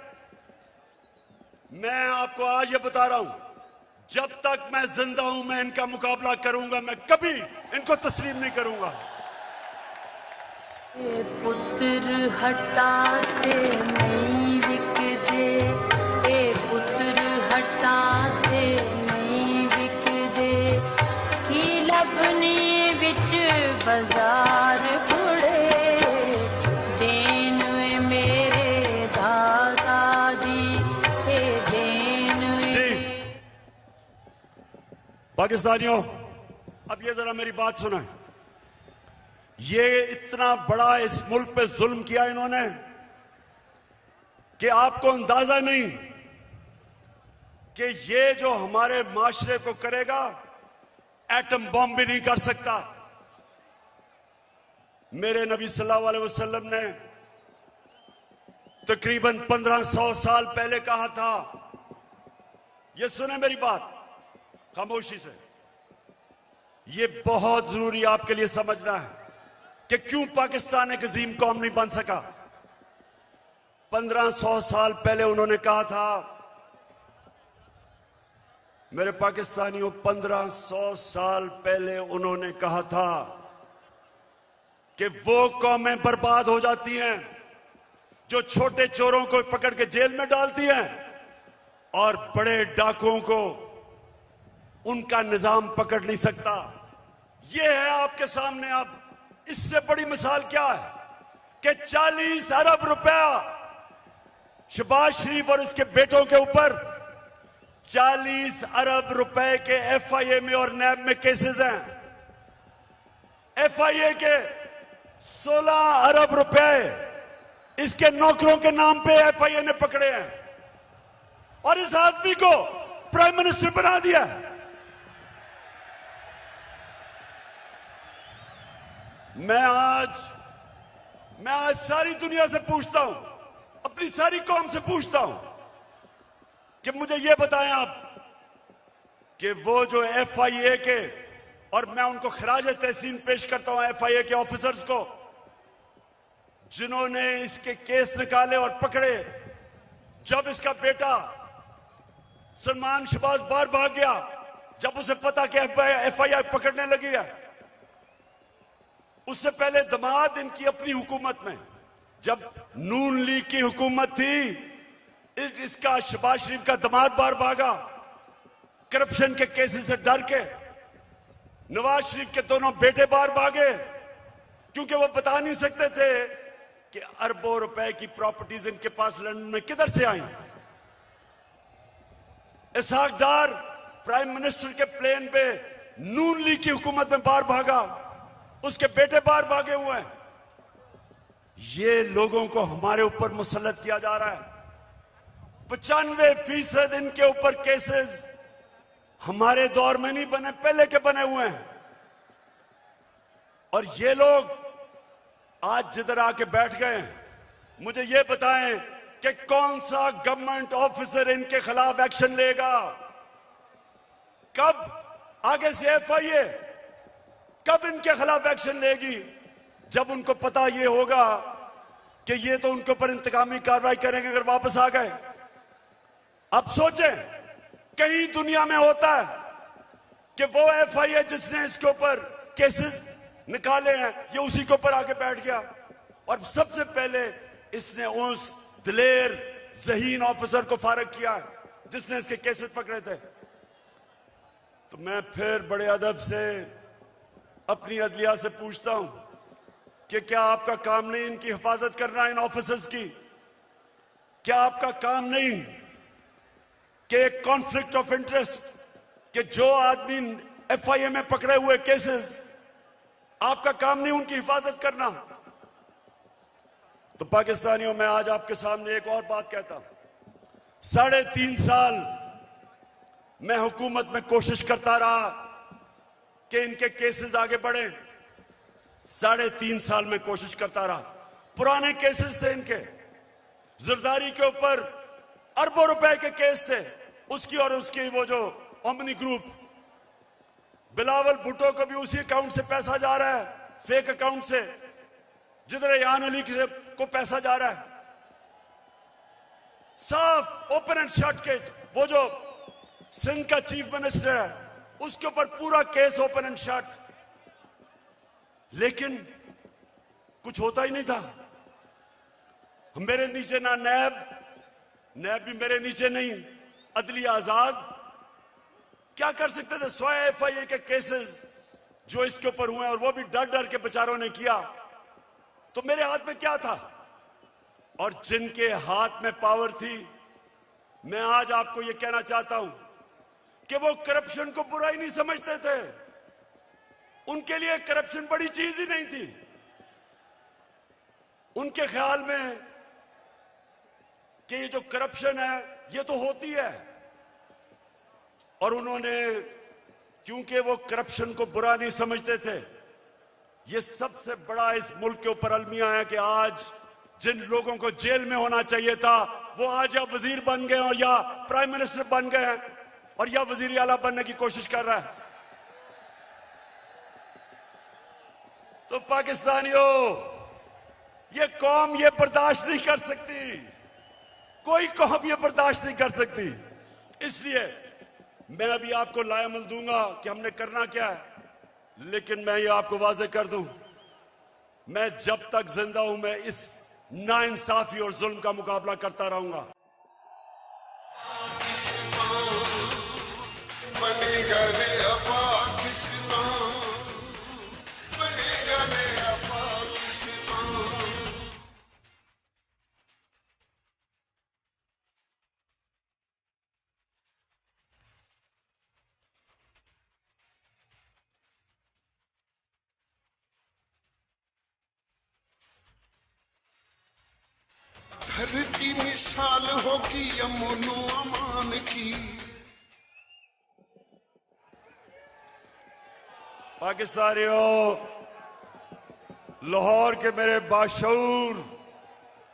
मैं आपको आज ये बता रहा हूं, जब तक मैं जिंदा हूं मैं इनका मुकाबला करूंगा, मैं कभी इनको तस्लीम नहीं करूंगा। पुत्र हटाते नहीं बिकते, पुत्र हटाते नहीं बिकते, की लबनी बिच बाजार कुड़े, देन मेरे दादा दी देन। पाकिस्तानियों, अब ये जरा मेरी बात सुना। ये इतना बड़ा इस मुल्क पे जुल्म किया इन्होंने कि आपको अंदाजा नहीं कि ये जो हमारे माशरे को करेगा, एटम बॉम्ब भी नहीं कर सकता। मेरे नबी सल्लल्लाहु अलैहि वसल्लम ने तकरीबन 1500 साल पहले कहा था, ये सुने मेरी बात खामोशी से, ये बहुत जरूरी आपके लिए समझना है कि क्यों पाकिस्तान एक अजीम कौम नहीं बन सका। 1500 साल पहले उन्होंने कहा था, मेरे पाकिस्तानियों, 1500 साल पहले उन्होंने कहा था कि वो कौमें बर्बाद हो जाती हैं जो छोटे चोरों को पकड़ के जेल में डालती हैं और बड़े डाकुओं को उनका निजाम पकड़ नहीं सकता। ये है आपके सामने। अब इससे बड़ी मिसाल क्या है कि 40 अरब रुपया शहबाज शरीफ और उसके बेटों के ऊपर 40 अरब रुपए के एफआईए में और नैब में केसेस हैं। एफआईए के 16 अरब रुपए इसके नौकरों के नाम पे एफआईए ने पकड़े हैं और इस आदमी को प्राइम मिनिस्टर बना दिया। मैं आज सारी दुनिया से पूछता हूं, अपनी सारी कौम से पूछता हूं कि मुझे यह बताएं आप कि वो जो एफआईए के, और मैं उनको खराज तहसीन पेश करता हूं एफआईए के ऑफिसर्स को, जिन्होंने इसके केस निकाले और पकड़े। जब इसका बेटा सलमान शहबाज बाहर भाग गया, जब उसे पता कि एफआईआर पकड़ने लगी है, उससे पहले दामाद इनकी अपनी हुकूमत में, जब नून लीग की हुकूमत थी, इसका शहबाज शरीफ का दामाद बाहर भागा करप्शन के केसेस से डर के। नवाज शरीफ के दोनों बेटे बाहर भागे क्योंकि वो बता नहीं सकते थे कि अरबों रुपए की प्रॉपर्टीज इनके पास लंदन में किधर से आई। इसहाक डार प्राइम मिनिस्टर के प्लेन पे नून लीग की हुकूमत में बाहर भागा, उसके बेटे बाहर भागे हुए हैं। ये लोगों को हमारे ऊपर मुसल्लत किया जा रहा है। 95% इनके ऊपर केसेस हमारे दौर में नहीं बने, पहले के बने हुए हैं। और ये लोग आज जिधर आके बैठ गए हैं, मुझे ये बताएं कि कौन सा गवर्नमेंट ऑफिसर इनके खिलाफ एक्शन लेगा? कब आगे से एफआईए कब इनके खिलाफ एक्शन लेगी? जब उनको पता ये होगा कि ये तो उनके ऊपर इंतकामी कार्रवाई करेंगे अगर वापस आ गए। अब सोचें, कहीं दुनिया में होता है कि वो एफआईए जिसने इसके ऊपर केसेस निकाले हैं, ये उसी के ऊपर आके बैठ गया और सबसे पहले इसने उस दिलेर ज़हीन ऑफिसर को फारग किया जिसने इसके केसेस पकड़े थे। तो मैं फिर बड़े अदब से अपनी अदलिया से पूछता हूं कि क्या आपका काम नहीं इनकी हिफाजत करना, इन ऑफिसर्स की? क्या आपका काम नहीं कि एक कॉन्फ्लिक्ट ऑफ इंटरेस्ट, कि जो आदमी एफआईए में पकड़े हुए केसेस, आपका काम नहीं उनकी हिफाजत करना? तो पाकिस्तानियों, मैं आज आपके सामने एक और बात कहता हूं। 3.5 साल मैं हुकूमत में कोशिश करता रहा कि इनके केसेस आगे बढ़े। 3.5 साल में कोशिश करता रहा। पुराने केसेस थे इनके, जरदारी के ऊपर अरबों रुपए के केस थे, उसकी और उसकी वो जो ओमनी ग्रुप, बिलावल भुट्टो को भी उसी अकाउंट से पैसा जा रहा है, फेक अकाउंट से, जिधर रेहान अली को पैसा जा रहा है। साफ ओपन एंड शट केस। वो जो सिंध का चीफ मिनिस्टर है, उसके ऊपर पूरा केस ओपन एंड शट, लेकिन कुछ होता ही नहीं था। मेरे नीचे ना नैब भी मेरे नीचे नहीं, अदलिया आजाद। क्या कर सकते थे? 100 एफआईए के केसेस जो इसके ऊपर हुए और वो भी डर डर के बेचारों ने किया। तो मेरे हाथ में क्या था? और जिनके हाथ में पावर थी, मैं आज आपको यह कहना चाहता हूं कि वो करप्शन को बुरा ही नहीं समझते थे। उनके लिए करप्शन बड़ी चीज ही नहीं थी। उनके ख्याल में कि ये जो करप्शन है ये तो होती है, और उन्होंने, क्योंकि वो करप्शन को बुरा नहीं समझते थे, ये सबसे बड़ा इस मुल्क के ऊपर अलमिया है कि आज जिन लोगों को जेल में होना चाहिए था, वो आज या वजीर बन गए और या प्राइम मिनिस्टर बन गए हैं और या वजीर आला बनने की कोशिश कर रहा है। तो पाकिस्तानियों, ये कौम ये बर्दाश्त नहीं कर सकती, कोई कौम ये बर्दाश्त नहीं कर सकती। इसलिए मैं अभी आपको लायमल दूंगा कि हमने करना क्या है, लेकिन मैं ये आपको वाज़ेह कर दूं, मैं जब तक जिंदा हूं मैं इस नाइंसाफी और जुल्म का मुकाबला करता रहूंगा। धरती मिसाल होगी अमनो अमान की। पाकिस्तानियों, लाहौर के मेरे बाशऊर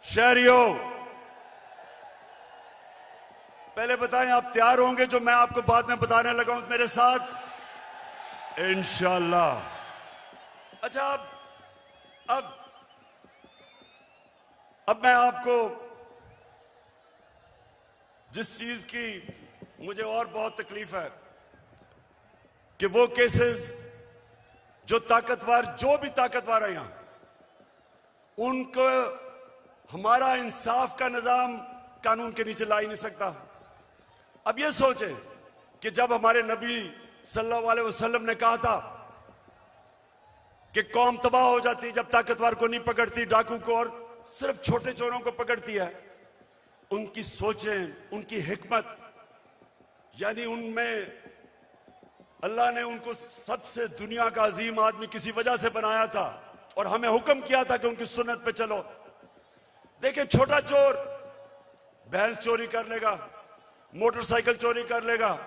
शहरियों, पहले बताएं आप तैयार होंगे जो मैं आपको बाद में बताने लगा हूं मेरे साथ इंशाल्लाह। अच्छा, अब मैं आपको जिस चीज की मुझे और बहुत तकलीफ है कि वो केसेस जो भी ताकतवर है यहां, उनको हमारा इंसाफ का निजाम कानून के नीचे ला ही नहीं सकता। अब ये सोचें कि जब हमारे नबी सल्लल्लाहु अलैहि वसल्लम ने कहा था कि कौम तबाह हो जाती जब ताकतवर को नहीं पकड़ती, डाकू को और सिर्फ छोटे चोरों को पकड़ती है, उनकी सोचें, उनकी हिकमत, यानी उनमें अल्लाह ने उनको सबसे दुनिया का अजीम आदमी किसी वजह से बनाया था और हमें हुक्म किया था कि उनकी सुन्नत पे चलो। देखिए, छोटा चोर भैंस चोरी कर लेगा, मोटरसाइकिल चोरी कर लेगा,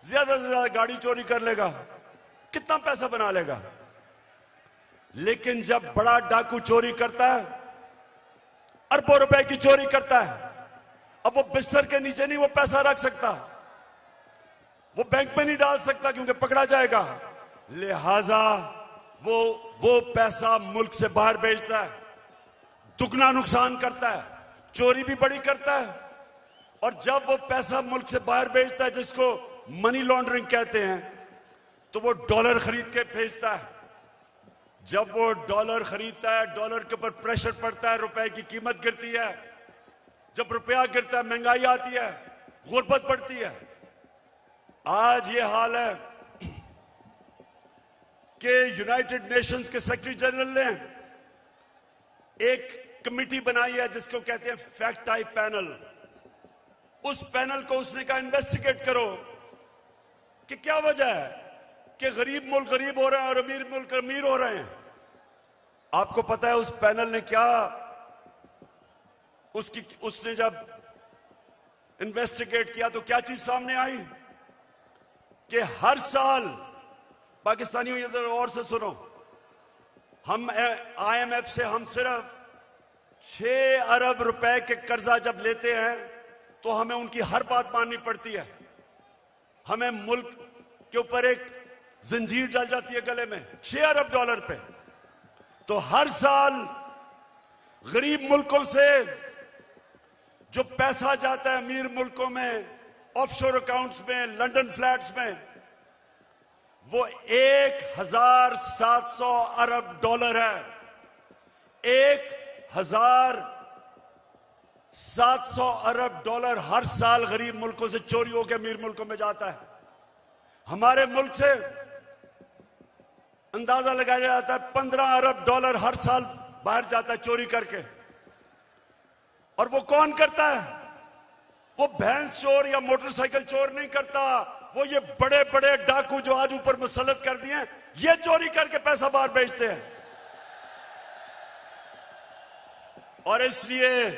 ज्यादा से ज्यादा गाड़ी चोरी कर लेगा, कितना पैसा बना लेगा। लेकिन जब बड़ा डाकू चोरी करता है, अरबों रुपए की चोरी करता है, अब वो बिस्तर के नीचे नहीं वो पैसा रख सकता, वो बैंक में नहीं डाल सकता क्योंकि पकड़ा जाएगा। लिहाजा वो पैसा मुल्क से बाहर भेजता है, दुगना नुकसान करता है, चोरी भी बड़ी करता है। और जब वो पैसा मुल्क से बाहर भेजता है, जिसको मनी लॉन्ड्रिंग कहते हैं, तो वो डॉलर खरीद के भेजता है। जब वो डॉलर खरीदता है, डॉलर के ऊपर प्रेशर पड़ता है, रुपए की कीमत गिरती है। जब रुपया गिरता है, महंगाई आती है, गुर्बत बढ़ती है। आज ये हाल है कि यूनाइटेड नेशंस के सेक्रेटरी जनरल ने एक कमेटी बनाई है जिसको कहते हैं फैक्ट टाइप पैनल। उस पैनल को उसने कहा इन्वेस्टिगेट करो कि क्या वजह है कि गरीब मुल्क गरीब हो रहे हैं और अमीर मुल्क अमीर हो रहे हैं। आपको पता है उस पैनल ने क्या, उसने जब इन्वेस्टिगेट किया तो क्या चीज सामने आई कि हर साल, पाकिस्तानियों इधर और से सुनो, हम IMF से हम सिर्फ 6 अरब रुपए के कर्जा जब लेते हैं तो हमें उनकी हर बात माननी पड़ती है। हमें मुल्क के ऊपर एक जंजीर डल जाती है गले में, 6 अरब डॉलर पे। तो हर साल गरीब मुल्कों से जो पैसा जाता है अमीर मुल्कों में, ऑफशोर अकाउंट्स में, लंदन फ्लैट्स में, वो 1700 अरब डॉलर है। 1700 अरब डॉलर हर साल गरीब मुल्कों से चोरी होकर अमीर मुल्कों में जाता है। हमारे मुल्क से अंदाजा लगाया जाता है 15 अरब डॉलर हर साल बाहर जाता है चोरी करके। और वो कौन करता है? वो भैंस चोर या मोटरसाइकिल चोर नहीं करता, वो ये बड़े बड़े डाकू जो आज ऊपर मुसल्लत कर दिए हैं, ये चोरी करके पैसा बाहर भेजते हैं। और इसलिए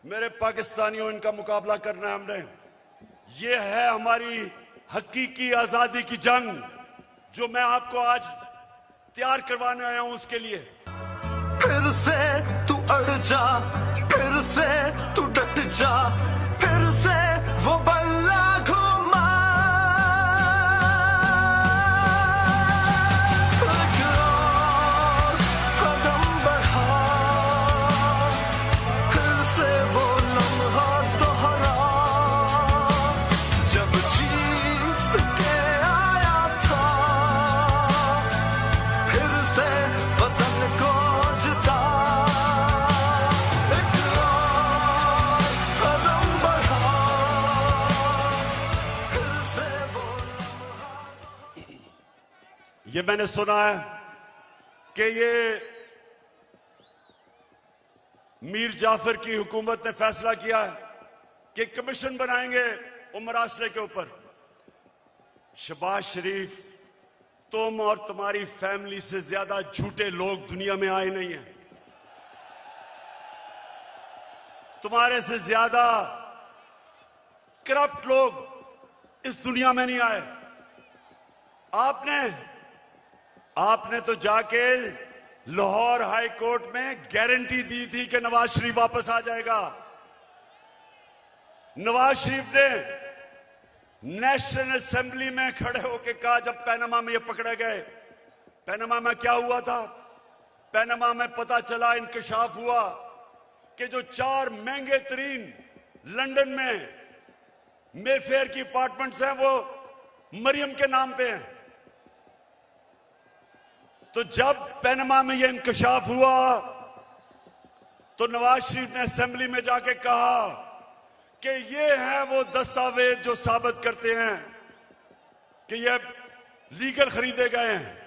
मेरे पाकिस्तानियों, इनका मुकाबला करना है हमने। ये है हमारी हकीकी आजादी की जंग जो मैं आपको आज तैयार करवाने आया हूं उसके लिए। फिर से तू अड़ जा, फिर से तू डट जा, फिर से वो बल्ला घुमा। कदम बढ़ा, फिर से वो लम्हा दोहरा जब जीत के आया था, फिर से वतन को जिता। एक और कदम बढ़ा, फिर से वो लम्हा। ये मैंने सुना है कि ये मीर जाफर की हुकूमत ने फैसला किया है कि कमीशन बनाएंगे उमर आसरे के ऊपर। शहबाज शरीफ, तुम और तुम्हारी फैमिली से ज्यादा झूठे लोग दुनिया में आए नहीं हैं। तुम्हारे से ज्यादा करप्ट लोग इस दुनिया में नहीं आए। आपने आपने तो जाके लाहौर हाई कोर्ट में गारंटी दी थी कि नवाज शरीफ वापस आ जाएगा। नवाज शरीफ ने नेशनल असेंबली में खड़े होकर कहा, जब पनामा में ये पकड़े गए, पनामा में क्या हुआ था? पनामा में पता चला, इंकशाफ हुआ कि जो 4 महंगे तरीन लंदन में मेफेयर की अपार्टमेंट्स हैं वो मरियम के नाम पे हैं। तो जब पनामा में यह इंकशाफ हुआ तो नवाज शरीफ ने असेंबली में जाके कहा कि ये हैं वो दस्तावेज जो साबित करते हैं कि ये लीगल खरीदे गए हैं।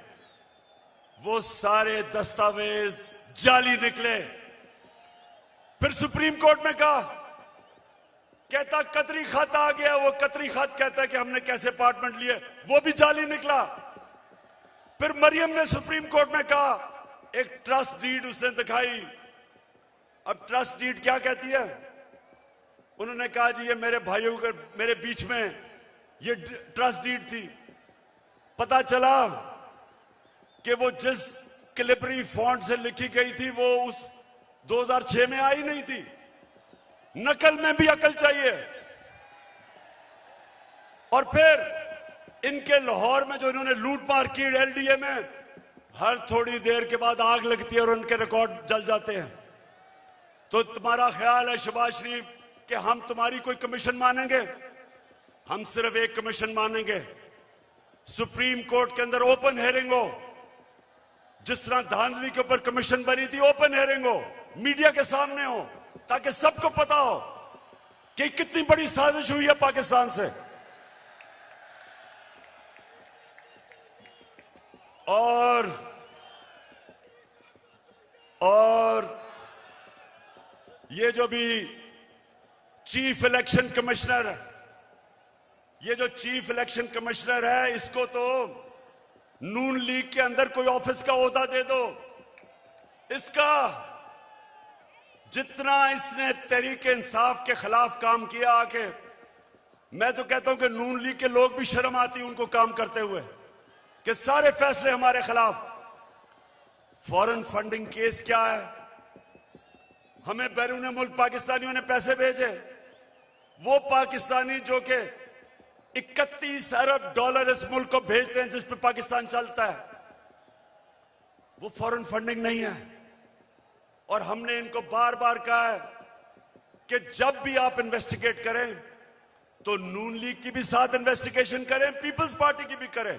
वो सारे दस्तावेज जाली निकले। फिर सुप्रीम कोर्ट में कहा, कहता कतरी खत आ गया। वो कतरी खत कहता है कि हमने कैसे अपार्टमेंट लिए, वो भी जाली निकला। फिर मरियम ने सुप्रीम कोर्ट में कहा, एक ट्रस्ट डीड उसने दिखाई। अब ट्रस्ट डीड क्या कहती है? उन्होंने कहा जी ये मेरे भाइयों के मेरे बीच में ये ट्रस्ट डीड थी। पता चला कि वो जिस कैलिब्री फॉन्ट से लिखी गई थी वो उस 2006 में आई नहीं थी। नकल में भी अकल चाहिए। और फिर इनके लाहौर में जो इन्होंने लूट मार की एलडीए में, हर थोड़ी देर के बाद आग लगती है और उनके रिकॉर्ड जल जाते हैं। तो तुम्हारा ख्याल है शहबाज शरीफ कि हम तुम्हारी कोई कमीशन मानेंगे? हम सिर्फ एक कमीशन मानेंगे, सुप्रीम कोर्ट के अंदर ओपन हेयरिंग हो। जिस तरह धांधली के ऊपर कमीशन बनी थी, ओपन हेयरिंग हो, मीडिया के सामने हो, ताकि सबको पता हो कि कितनी बड़ी साजिश हुई है पाकिस्तान से। और ये जो भी चीफ इलेक्शन कमिश्नर है, ये जो चीफ इलेक्शन कमिश्नर है, इसको तो नून लीग के अंदर कोई ऑफिस का ओहदा दे दो। इसका जितना इसने तहरीक इंसाफ के खिलाफ काम किया आके, मैं तो कहता हूं कि नून लीग के लोग भी शर्म आती है उनको काम करते हुए कि सारे फैसले हमारे खिलाफ। फॉरेन फंडिंग केस क्या है? हमें बैरून मुल्क पाकिस्तानियों ने पैसे भेजे, वो पाकिस्तानी जो कि 31 अरब डॉलर इस मुल्क को भेजते हैं जिस पे पाकिस्तान चलता है, वो फॉरेन फंडिंग नहीं है। और हमने इनको बार बार कहा है कि जब भी आप इन्वेस्टिगेट करें तो नून लीग की भी साथ इन्वेस्टिगेशन करें, पीपल्स पार्टी की भी करें।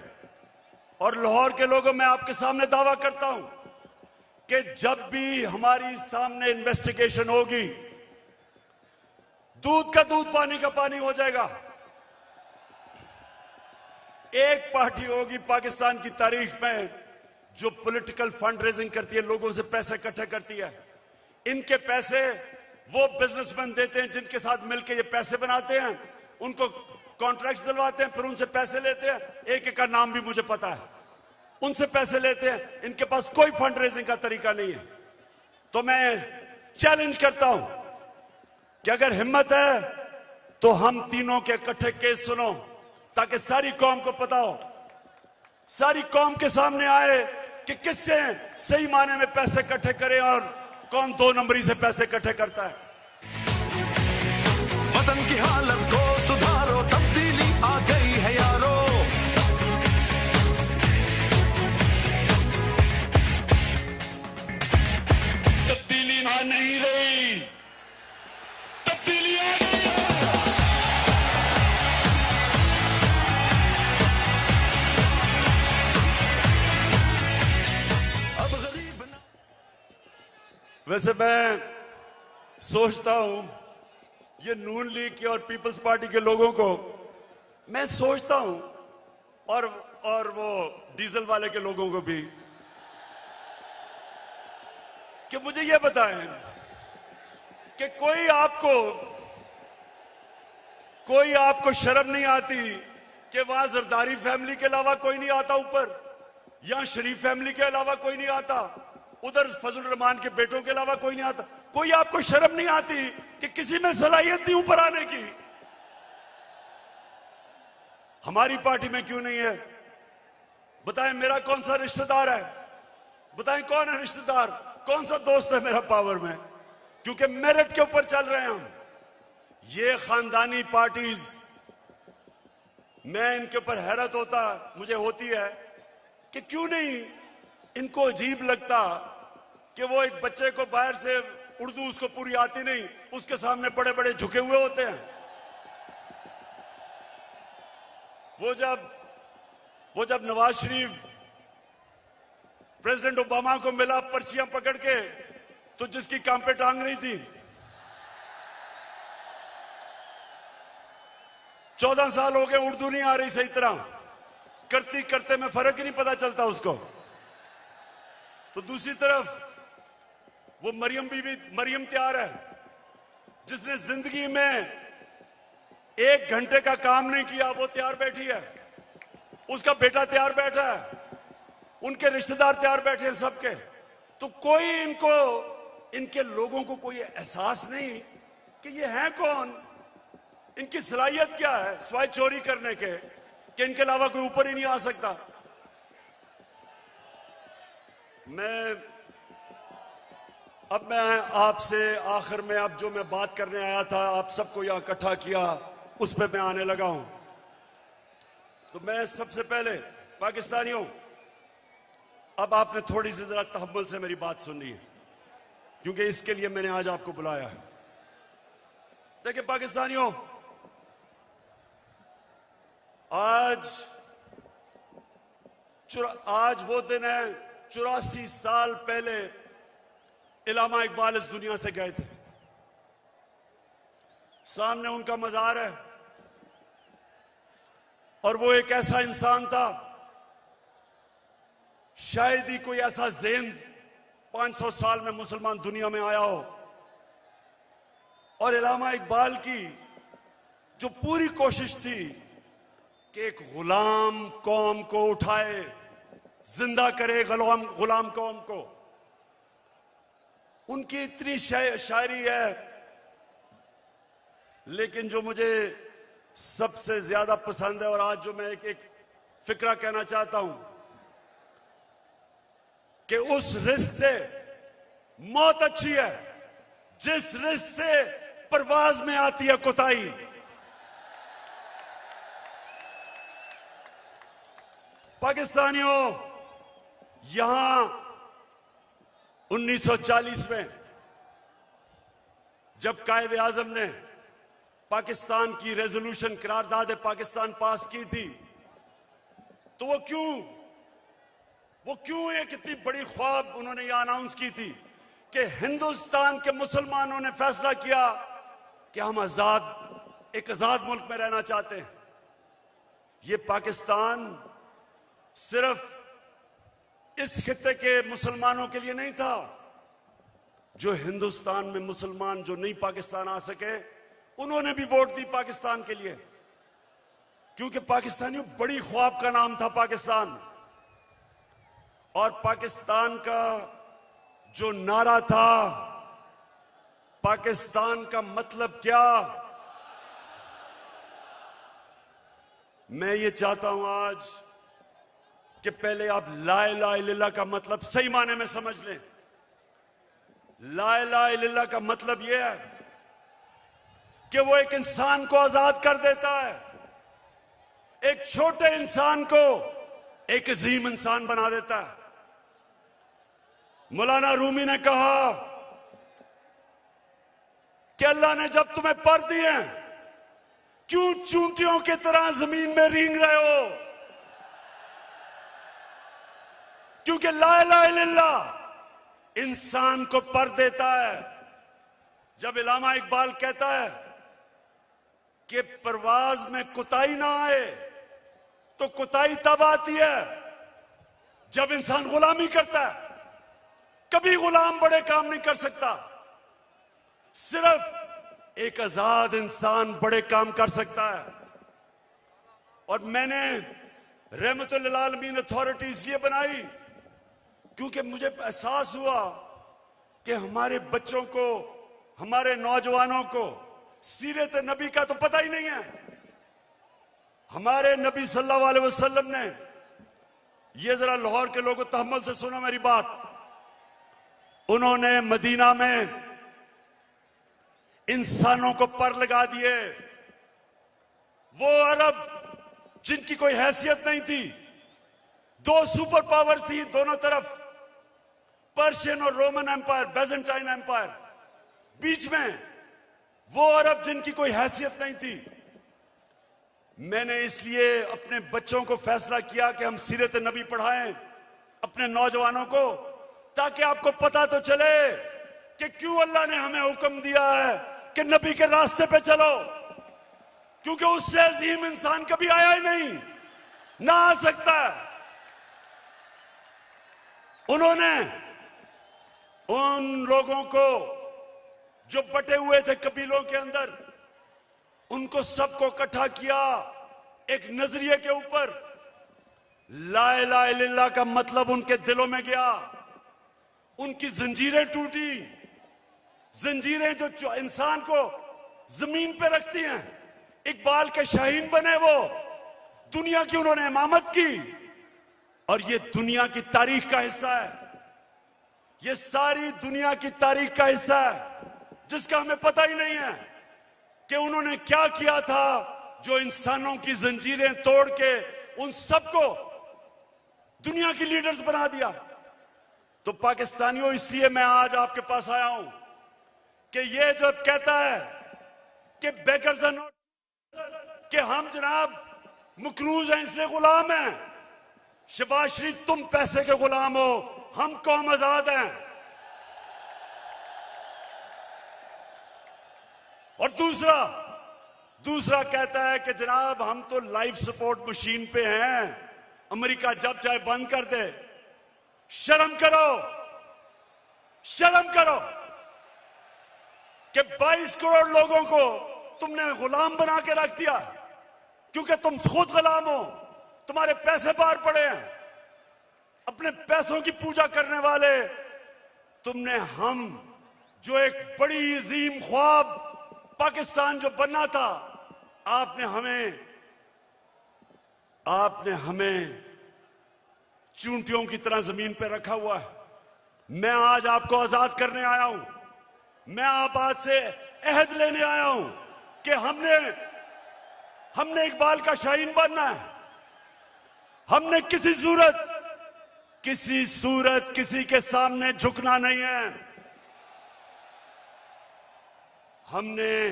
और लाहौर के लोगों, मैं आपके सामने दावा करता हूं कि जब भी हमारी सामने इन्वेस्टिगेशन होगी, दूध का दूध पानी का पानी हो जाएगा। एक पार्टी होगी पाकिस्तान की तारीख में जो पॉलिटिकल फंड रेजिंग करती है, लोगों से पैसे इकट्ठे करती है। इनके पैसे वो बिजनेसमैन देते हैं जिनके साथ मिलकर ये पैसे बनाते हैं, उनको कॉन्ट्रैक्ट्स दिलवाते हैं, फिर उनसे पैसे लेते हैं। एक एक का नाम भी मुझे पता है। उनसे पैसे लेते हैं, इनके पास कोई फंड रेजिंग का तरीका नहीं है। तो मैं चैलेंज करता हूं कि अगर हिम्मत है तो हम तीनों के इकट्ठे केस सुनो, ताकि सारी कौम को पता हो, सारी कौम के सामने आए कि किससे सही माने में पैसे इकट्ठे करें और कौन 2 नंबरी से पैसे इकट्ठे करता है। वतन की हालत को सुधारो, तब्दीली आ गई है यारो। तब्दीली आ नहीं रही, तब्दीली आ गई है। अब गरीब ना। वैसे मैं सोचता हूं ये नून लीग के और पीपल्स पार्टी के लोगों को मैं सोचता हूं, और वो डीजल वाले के लोगों को भी, कि मुझे ये बताएं कि कोई आपको शर्म नहीं आती कि वहां जरदारी फैमिली के अलावा कोई नहीं आता ऊपर, यहां शरीफ फैमिली के अलावा कोई नहीं आता, उधर फजल रहमान के बेटों के अलावा कोई नहीं आता? कोई आपको शर्म नहीं आती कि किसी में सलाहियत नहीं ऊपर आने की? हमारी पार्टी में क्यों नहीं है? बताएं मेरा कौन सा रिश्तेदार है, बताएं कौन है रिश्तेदार, कौन सा दोस्त है मेरा पावर में, क्योंकि मेरिट के ऊपर चल रहे हैं हम। ये खानदानी पार्टीज, मैं इनके ऊपर हैरत मुझे होती है कि क्यों नहीं इनको अजीब लगता कि वो एक बच्चे को बाहर से उर्दू उसको पूरी आती नहीं, उसके सामने बड़े बड़े झुके हुए होते हैं। वो जब नवाज शरीफ प्रेसिडेंट ओबामा को मिला पर्चियां पकड़ के, तो जिसकी काम पे टांग नहीं थी, 14 साल हो गए उर्दू नहीं आ रही सही तरह, करते करते में फर्क ही नहीं पता चलता उसको। तो दूसरी तरफ वो मरियम तैयार है, जिसने जिंदगी में 1 घंटे का काम नहीं किया, वो तैयार बैठी है, उसका बेटा तैयार बैठा है, उनके रिश्तेदार तैयार बैठे हैं सबके। तो कोई इनके लोगों को कोई एहसास नहीं कि ये हैं कौन, इनकी सलाहियत क्या है सिवाय चोरी करने के, कि इनके अलावा कोई ऊपर ही नहीं आ सकता। मैं आपसे आखिर में अब जो मैं बात करने आया था, आप सबको यहां इकट्ठा किया, उस पर मैं आने लगा हूं। तो मैं सबसे पहले पाकिस्तानियों, अब आपने थोड़ी सी जरा तहम्मुल से मेरी बात सुननी है, क्योंकि इसके लिए मैंने आज आपको बुलाया है। देखिए पाकिस्तानियों, आज वो दिन है 84 साल पहले इल्लामा इकबाल इस दुनिया से गए थे। सामने उनका मजार है, और वो एक ऐसा इंसान था, शायद ही कोई ऐसा ज़हन 500 साल में मुसलमान दुनिया में आया हो। और इल्लामा इकबाल की जो पूरी कोशिश थी कि एक गुलाम कौम को उठाए, जिंदा करे गुलाम कौम को, उनकी इतनी शायरी है। लेकिन जो मुझे सबसे ज्यादा पसंद है, और आज जो मैं एक फिक्रा कहना चाहता हूं, कि उस रिस्क से मौत अच्छी है जिस रिस्क से परवाज में आती है कोताही। पाकिस्तानियों, यहां 1940 में जब कायदे आजम ने पाकिस्तान की रेजोल्यूशन करारदाद पाकिस्तान पास की थी, तो वो क्यों एक इतनी बड़ी ख्वाब उन्होंने यह अनाउंस की थी कि हिंदुस्तान के मुसलमानों ने फैसला किया कि हम एक आजाद मुल्क में रहना चाहते हैं। ये पाकिस्तान सिर्फ इस खित्ते के मुसलमानों के लिए नहीं था, जो हिंदुस्तान में मुसलमान जो नहीं पाकिस्तान आ सके, उन्होंने भी वोट दी पाकिस्तान के लिए, क्योंकि पाकिस्तानियों बड़ी ख्वाब का नाम था पाकिस्तान। और पाकिस्तान का जो नारा था, पाकिस्तान का मतलब क्या, मैं ये चाहता हूं आज कि पहले आप ला इलाहा इल्लल्लाह का मतलब सही माने में समझ लें। ला इलाहा इल्लल्लाह का मतलब यह है कि वो एक इंसान को आजाद कर देता है, एक छोटे इंसान को एक अजीम इंसान बना देता है। मौलाना रूमी ने कहा कि अल्लाह ने जब तुम्हें पर दिए, क्यों चूंटियों की तरह जमीन में रेंग रहे हो? क्योंकि ला इलाहा इल्लल्लाह इंसान को पर देता है। जब इल्लामा इकबाल कहता है कि परवाज में कुताही ना आए, तो कुताही तब आती है जब इंसान गुलामी करता है। कभी गुलाम बड़े काम नहीं कर सकता, सिर्फ एक आजाद इंसान बड़े काम कर सकता है। और मैंने रहमतुल लिल आलमीन अथॉरिटी इसलिए बनाई क्योंकि मुझे एहसास हुआ कि हमारे बच्चों को, हमारे नौजवानों को सीरत नबी का तो पता ही नहीं है। हमारे नबी सल्लल्लाहु अलैहि वसल्लम ने ये जरा लाहौर के लोगों तहम्मुल से सुनो मेरी बात। उन्होंने मदीना में इंसानों को पर लगा दिए। वो अरब जिनकी कोई हैसियत नहीं थी, दो सुपर पावर थी दोनों तरफ, पर्शियन और रोमन एम्पायर, बेजेंटाइन एम्पायर, बीच में वो अरब जिनकी कोई हैसियत नहीं थी। मैंने इसलिए अपने बच्चों को फैसला किया कि हम सीरत नबी पढ़ाएं अपने नौजवानों को, ताकि आपको पता तो चले कि क्यों अल्लाह ने हमें हुक्म दिया है कि नबी के रास्ते पे चलो, क्योंकि उससे अजीम इंसान कभी आया ही नहीं, ना आ सकता है। उन्होंने उन लोगों को जो बटे हुए थे कबीलों के अंदर, उनको सबको इकट्ठा किया एक नजरिए के ऊपर। ला इलाहा इल्लल्लाह का मतलब उनके दिलों में गया, उनकी जंजीरें टूटी, जंजीरें जो इंसान को जमीन पे रखती हैं। इकबाल के शाहीन बने वो, दुनिया की उन्होंने इमामत की, और ये दुनिया की तारीख का हिस्सा है, ये सारी दुनिया की तारीख का हिस्सा है जिसका हमें पता ही नहीं है कि उन्होंने क्या किया था, जो इंसानों की जंजीरें तोड़ के उन सबको दुनिया की लीडर्स बना दिया। तो पाकिस्तानियों, इसलिए मैं आज आपके पास आया हूं कि ये जब कहता है कि बेकर्स आर नॉट, कि हम जनाब मकरूज हैं इसलिए गुलाम हैं। शहबाज शरीफ, तुम पैसे के गुलाम हो, हम कौम आजाद हैं। और दूसरा कहता है कि जनाब हम तो लाइफ सपोर्ट मशीन पे हैं, अमेरिका जब चाहे बंद कर दे। शर्म करो, शर्म करो कि 22 करोड़ लोगों को तुमने गुलाम बना के रख दिया, क्योंकि तुम खुद गुलाम हो, तुम्हारे पैसे बाहर पड़े हैं, अपने पैसों की पूजा करने वाले तुमने। हम जो एक बड़ी अजीम ख्वाब पाकिस्तान जो बनना था, आपने हमें चूंटियों की तरह जमीन पे रखा हुआ है। मैं आज आपको आजाद करने आया हूं, मैं आप आज से अहद लेने आया हूं कि हमने इकबाल का शाहीन बनना है। हमने किसी सूरत किसी के सामने झुकना नहीं है। हमने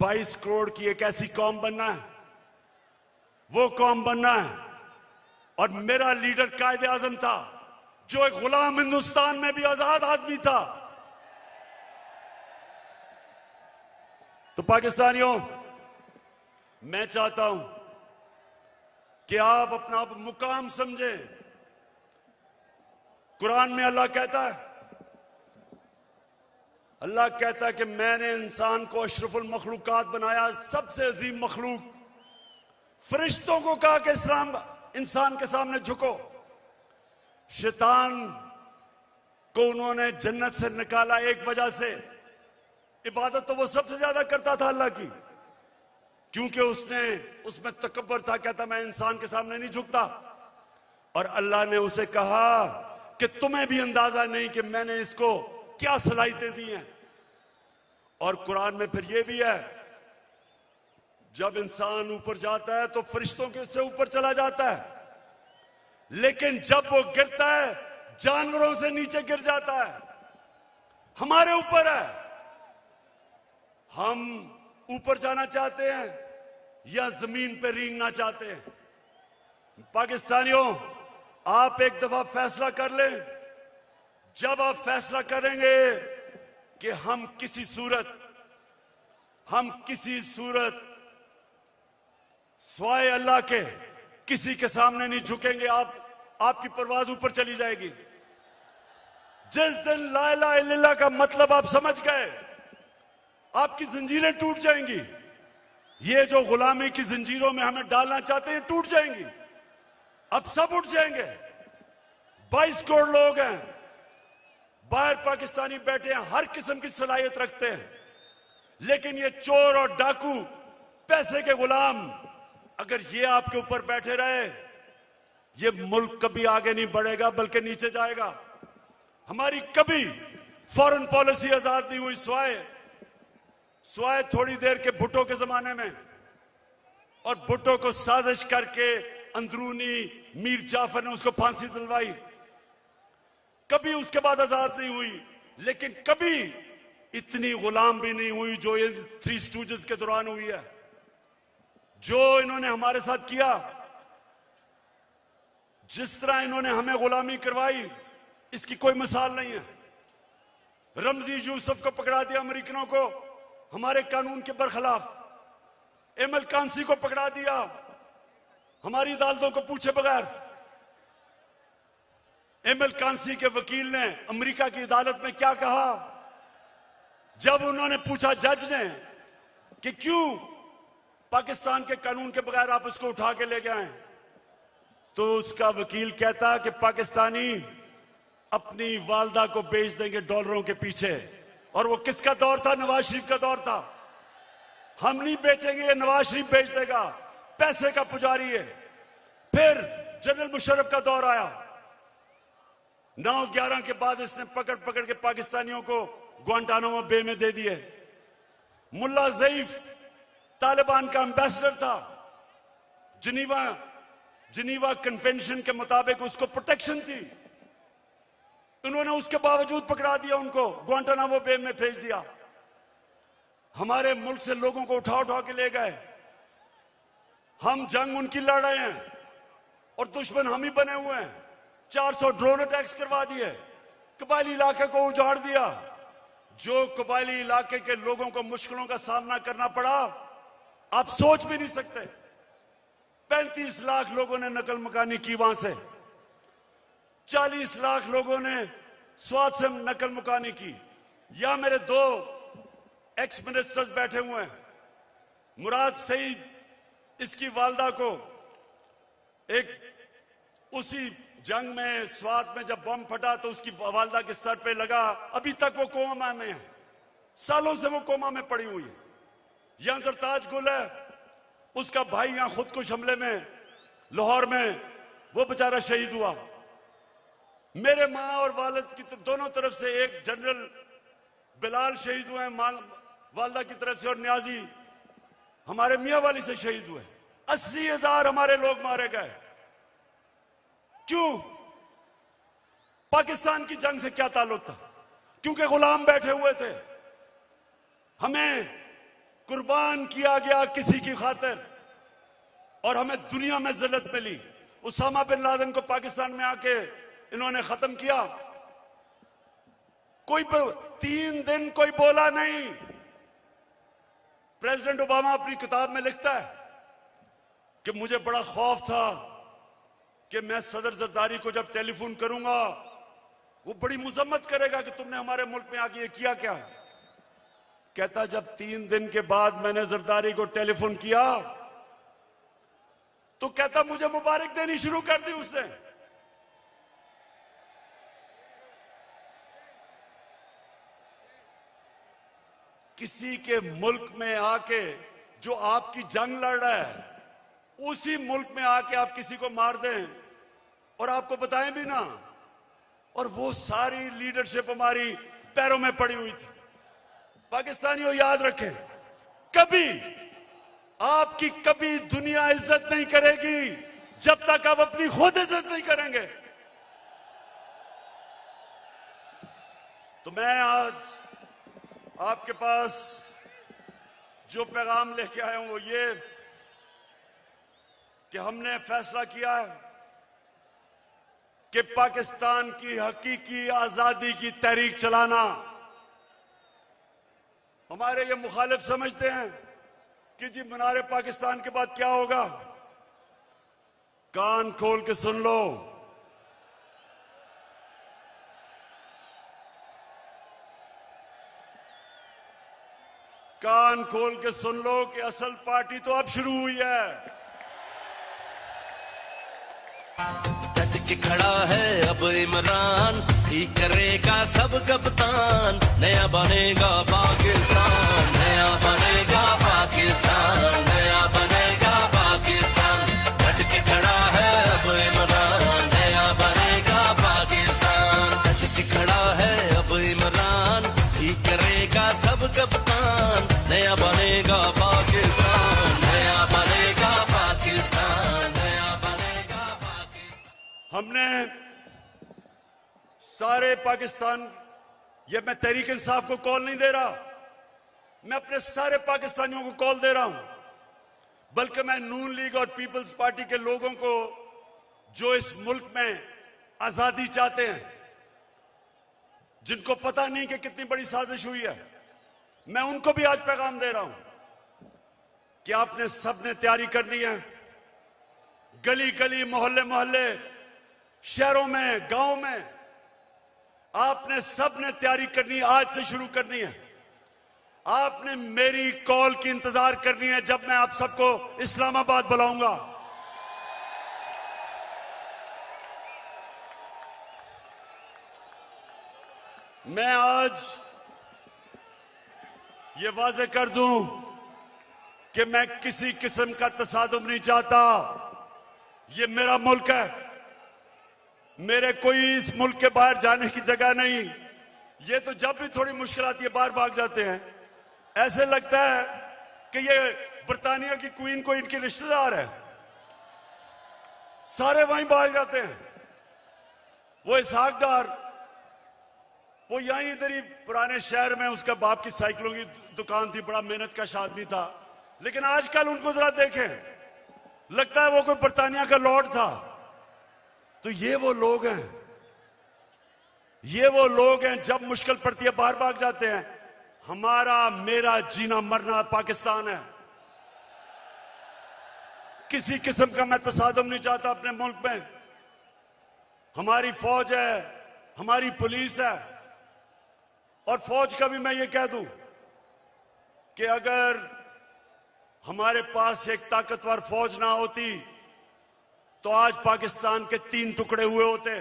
22 करोड़ की एक ऐसी कौम बनना है, वो कौम बनना है। और मेरा लीडर कायदे आजम था, जो एक गुलाम हिंदुस्तान में भी आजाद आदमी था। तो पाकिस्तानियों, मैं चाहता हूं कि आप अपना मुकाम समझें। कुरान में अल्लाह कहता है कि मैंने इंसान को अशरफुल मखलूकात बनाया, सबसे अजीम मखलूक। फरिश्तों को कहा कि इंसान के सामने झुको। शैतान को उन्होंने जन्नत से निकाला एक वजह से, इबादत तो वो सबसे ज्यादा करता था अल्लाह की, क्योंकि उसमें तकब्बर था, कहता मैं इंसान के सामने नहीं झुकता। और अल्लाह ने उसे कहा कि तुम्हें भी अंदाजा नहीं कि मैंने इसको क्या सलाहियतें दी हैं। और कुरान में फिर ये भी है, जब इंसान ऊपर जाता है तो फरिश्तों के उससे ऊपर चला जाता है, लेकिन जब वो गिरता है जानवरों से नीचे गिर जाता है। हमारे ऊपर है, हम ऊपर जाना चाहते हैं या जमीन पे रेंगना चाहते हैं। पाकिस्तानियों, आप एक दफा फैसला कर लें। जब आप फैसला करेंगे कि हम किसी सूरत स्वाय अल्लाह के किसी के सामने नहीं झुकेंगे, आपकी परवाज ऊपर चली जाएगी। जिस दिन ला इलाहा इल्लल्लाह का मतलब आप समझ गए, आपकी जंजीरें टूट जाएंगी। ये जो गुलामी की जंजीरों में हमें डालना चाहते हैं, टूट जाएंगी। अब सब उठ जाएंगे। 22 करोड़ लोग हैं, बाहर पाकिस्तानी बैठे हैं, हर किस्म की सलाहियत रखते हैं, लेकिन ये चोर और डाकू, पैसे के गुलाम, अगर ये आपके ऊपर बैठे रहे, ये मुल्क कभी आगे नहीं बढ़ेगा बल्कि नीचे जाएगा। हमारी कभी फॉरेन पॉलिसी आजाद नहीं हुई स्वाय थोड़ी देर के भुट्टो के जमाने में, और भुट्टो को साजिश करके अंदरूनी मीर जाफर ने उसको फांसी दिलवाई। कभी उसके बाद आजाद नहीं हुई, लेकिन कभी इतनी गुलाम भी नहीं हुई जो ये थ्री स्टूजेस के दौरान हुई है। जो इन्होंने हमारे साथ किया, जिस तरह इन्होंने हमें गुलामी करवाई, इसकी कोई मिसाल नहीं है। रमजी यूसुफ को पकड़ा दिया अमेरिकनों को हमारे कानून के बरखिलाफ, एमएल कांसी को पकड़ा दिया हमारी अदालतों को पूछे बगैर। एमएल कांसी के वकील ने अमेरिका की अदालत में क्या कहा जब उन्होंने पूछा जज ने कि क्यों पाकिस्तान के कानून के बगैर आप उसको उठा के ले गए, तो उसका वकील कहता कि पाकिस्तानी अपनी वालदा को बेच देंगे डॉलरों के पीछे। और वो किसका दौर था? नवाज शरीफ का दौर था। हम नहीं बेचेंगे, ये नवाज शरीफ बेच देगा, पैसे का पुजारी है। फिर जनरल मुशर्रफ का दौर आया, 9/11 के बाद इसने पकड़ पकड़ के पाकिस्तानियों को ग्वांटानामो बे में दे दिए। मुल्ला ज़ईफ तालिबान का एम्बेसडर था, जिनीवा कन्वेंशन के मुताबिक उसको प्रोटेक्शन थी, उन्होंने उसके बावजूद पकड़ा दिया, उनको ग्वांटानामो बे में भेज दिया। हमारे मुल्क से लोगों को उठा उठा के ले गए। हम जंग उनकी लड़ रहे हैं और दुश्मन हम ही बने हुए हैं। 400 ड्रोन अटैक्स करवा दिए, कबायली इलाके को उजाड़ दिया। जो कबायली इलाके के लोगों को मुश्किलों का सामना करना पड़ा, आप सोच भी नहीं सकते। 35 लाख लोगों ने नकल मकानी की वहां से, 40 लाख लोगों ने स्वाद से नकल मुकानी की। या मेरे 2 एक्स मिनिस्टर्स बैठे हुए हैं, मुराद सईद, इसकी वालदा को एक उसी जंग में स्वात में जब बम फटा तो उसकी वालदा के सर पे लगा, अभी तक वो कोमा में है, सालों से वो कोमा में पड़ी हुई है। यहां सरताज गुल है, उसका भाई यहां खुदकुश हमले में लाहौर में वो बेचारा शहीद हुआ। मेरे माँ और वालिद की दोनों तरफ से, एक जनरल बिलाल शहीद हुए वालदा की तरफ से, और न्याजी हमारे मियाँ वाली से शहीद हुए। 80,000 हमारे लोग मारे गए। क्यों? पाकिस्तान की जंग से क्या ताल्लुक था? क्योंकि गुलाम बैठे हुए थे। हमें कुर्बान किया गया किसी की खातिर और हमें दुनिया में जिल्लत मिली। उसामा बिन लादेन को पाकिस्तान में आके इन्होंने खत्म किया। कोई 3 दिन कोई बोला नहीं। प्रेसिडेंट ओबामा अपनी किताब में लिखता है कि मुझे बड़ा खौफ था कि मैं सदर जरदारी को जब टेलीफोन करूंगा वो बड़ी मुजम्मत करेगा कि तुमने हमारे मुल्क में आके ये किया क्या। कहता जब 3 दिन के बाद मैंने जरदारी को टेलीफोन किया तो कहता मुझे मुबारक देनी शुरू कर दी उसने। किसी के मुल्क में आके जो आपकी जंग लड़ रहा है, उसी मुल्क में आके आप किसी को मार दें और आपको बताएं भी ना, और वो सारी लीडरशिप हमारी पैरों में पड़ी हुई थी। पाकिस्तानियों याद रखें, कभी आपकी कभी दुनिया इज्जत नहीं करेगी जब तक आप अपनी खुद इज्जत नहीं करेंगे। तो मैं आज आपके पास जो पैगाम लेके आया हूं वो ये कि हमने फैसला किया है कि पाकिस्तान की हकीकी आजादी की तहरीक चलाना। हमारे ये मुखालिफ समझते हैं कि जी मीनार पाकिस्तान के बाद क्या होगा। कान खोल के सुन लो, कान खोल के सुन लो कि असल पार्टी तो अब शुरू हुई है। डट के खड़ा है अब इमरान, ठीक करेगा सब कप्तान। नया बनेगा पाकिस्तान, नया बनेगा पाकिस्तान, नया बनेगा पाकिस्तान। डट के खड़ा है अब इमरान। हमने सारे पाकिस्तान, ये मैं तहरीक इंसाफ को कॉल नहीं दे रहा, मैं अपने सारे पाकिस्तानियों को कॉल दे रहा हूं, बल्कि मैं नून लीग और पीपल्स पार्टी के लोगों को जो इस मुल्क में आजादी चाहते हैं, जिनको पता नहीं कि कितनी बड़ी साजिश हुई है, मैं उनको भी आज पैगाम दे रहा हूं कि आपने सबने तैयारी करनी है। गली गली, मोहल्ले मोहल्ले, शहरों में, गांव में आपने सबने तैयारी करनी, आज से शुरू करनी है। आपने मेरी कॉल की इंतजार करनी है जब मैं आप सबको इस्लामाबाद बुलाऊंगा। मैं आज ये वाजे कर दूं कि मैं किसी किस्म का तसादुम नहीं चाहता। ये मेरा मुल्क है, मेरे कोई इस मुल्क के बाहर जाने की जगह नहीं। ये तो जब भी थोड़ी मुश्किल आती है बाहर भाग जाते हैं, ऐसे लगता है कि ये बर्तानिया की क्वीन को इनके रिश्तेदार है, सारे वहीं भाग जाते हैं। वो इसहाक डार, वो यहीं इधर ही पुराने शहर में उसका बाप की साइकिलों की दुकान थी, बड़ा मेहनत का आदमी था, लेकिन आजकल उनको जरा देखें, लगता है वो कोई बर्तानिया का लॉर्ड था। तो ये वो लोग हैं, ये वो लोग हैं जब मुश्किल पड़ती है बाहर भाग जाते हैं। हमारा मेरा जीना मरना पाकिस्तान है। किसी किस्म का मैं तसादुम नहीं चाहता अपने मुल्क में। हमारी फौज है, हमारी पुलिस है, और फौज का भी मैं ये कह दूं कि अगर हमारे पास एक ताकतवर फौज ना होती तो आज पाकिस्तान के 3 टुकड़े हुए होते।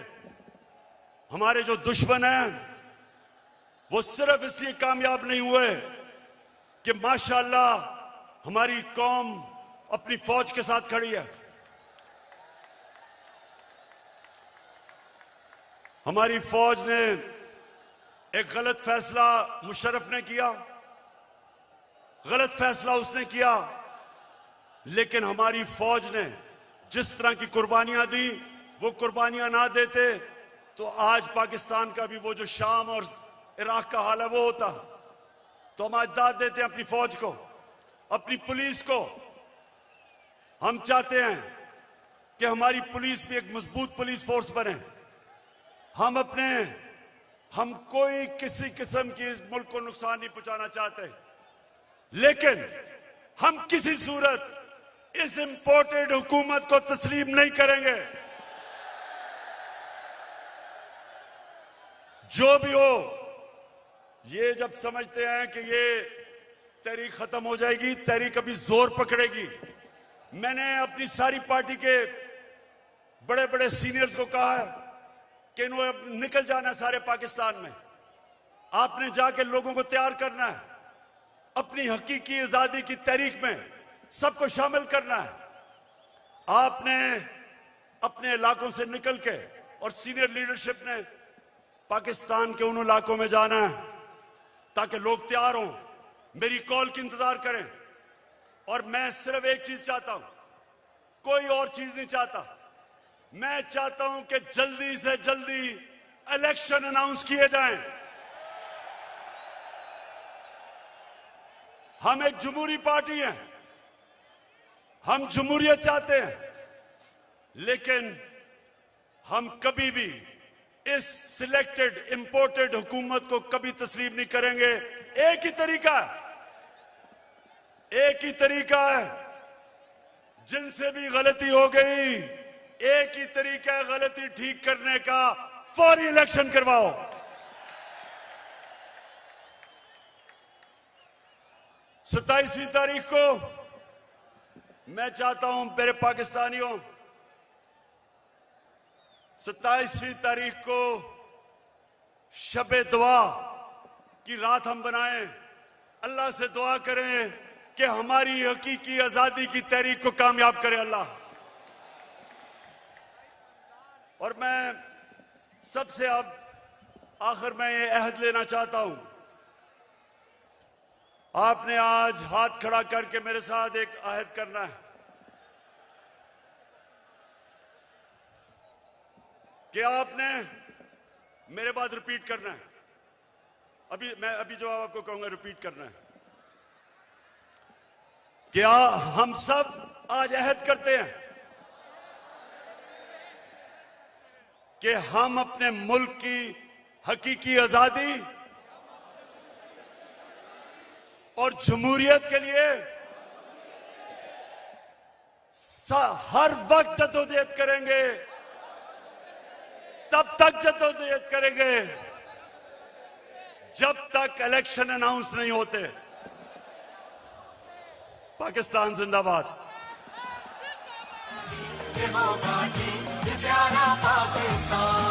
हमारे जो दुश्मन हैं वो सिर्फ इसलिए कामयाब नहीं हुए कि माशाअल्लाह हमारी कौम अपनी फौज के साथ खड़ी है। हमारी फौज ने एक गलत फैसला मुशर्रफ ने किया, गलत फैसला उसने किया, लेकिन हमारी फौज ने जिस तरह की कुर्बानियां दी, वो कुर्बानियां ना देते तो आज पाकिस्तान का भी वो जो शाम और इराक का हाल है वो होता। तो हम आज दाद देते हैं अपनी फौज को, अपनी पुलिस को। हम चाहते हैं कि हमारी पुलिस भी एक मजबूत पुलिस फोर्स बने। हम कोई किसी किस्म की इस मुल्क को नुकसान नहीं पहुंचाना चाहते, लेकिन हम किसी सूरत इस इंपोर्टेड हुकूमत को तस्लीम नहीं करेंगे। जो भी हो, ये जब समझते हैं कि ये तहरीक खत्म हो जाएगी, तहरीक अभी जोर पकड़ेगी। मैंने अपनी सारी पार्टी के बड़े बड़े सीनियर्स को कहा है कि इन्होंने निकल जाना है सारे पाकिस्तान में। आपने जाके लोगों को तैयार करना है, अपनी हकीकी आजादी की तहरीक में सबको शामिल करना है। आपने अपने इलाकों से निकल के और सीनियर लीडरशिप ने पाकिस्तान के उन इलाकों में जाना है ताकि लोग तैयार हों, मेरी कॉल की इंतजार करें। और मैं सिर्फ एक चीज चाहता हूं, कोई और चीज नहीं चाहता। मैं चाहता हूं कि जल्दी से जल्दी इलेक्शन अनाउंस किए जाएं। हम एक जमहूरी पार्टी हैं, हम जमहूरियत चाहते हैं, लेकिन हम कभी भी इस सिलेक्टेड इंपोर्टेड हुकूमत को कभी तस्लीम नहीं करेंगे। एक ही तरीका है, एक ही तरीका है, जिनसे भी गलती हो गई, एक ही तरीका है गलती ठीक करने का, फौरी इलेक्शन करवाओ। 27वीं तारीख को मैं चाहता हूं मेरे पाकिस्तानियों, 27वीं तारीख को शबे दुआ की रात हम बनाएं, अल्लाह से दुआ करें कि हमारी हकीकी आजादी की तहरीक को कामयाब करे अल्लाह। और मैं सबसे अब आखिर में ये अहद लेना चाहता हूं, आपने आज हाथ खड़ा करके मेरे साथ एक अहद करना है। कि आपने मेरे बाद रिपीट करना है। अभी जो आपको कहूंगा रिपीट करना है। क्या हम सब आज अहद करते हैं कि हम अपने मुल्क की हकीकी आजादी और जमहूरियत के लिए हर वक्त जद्दोजहद करेंगे, तब तक जद्दोजहद करेंगे जब तक इलेक्शन अनाउंस नहीं होते। पाकिस्तान जिंदाबाद। ये होगा ठीक, ये प्यारा पाकिस्तान।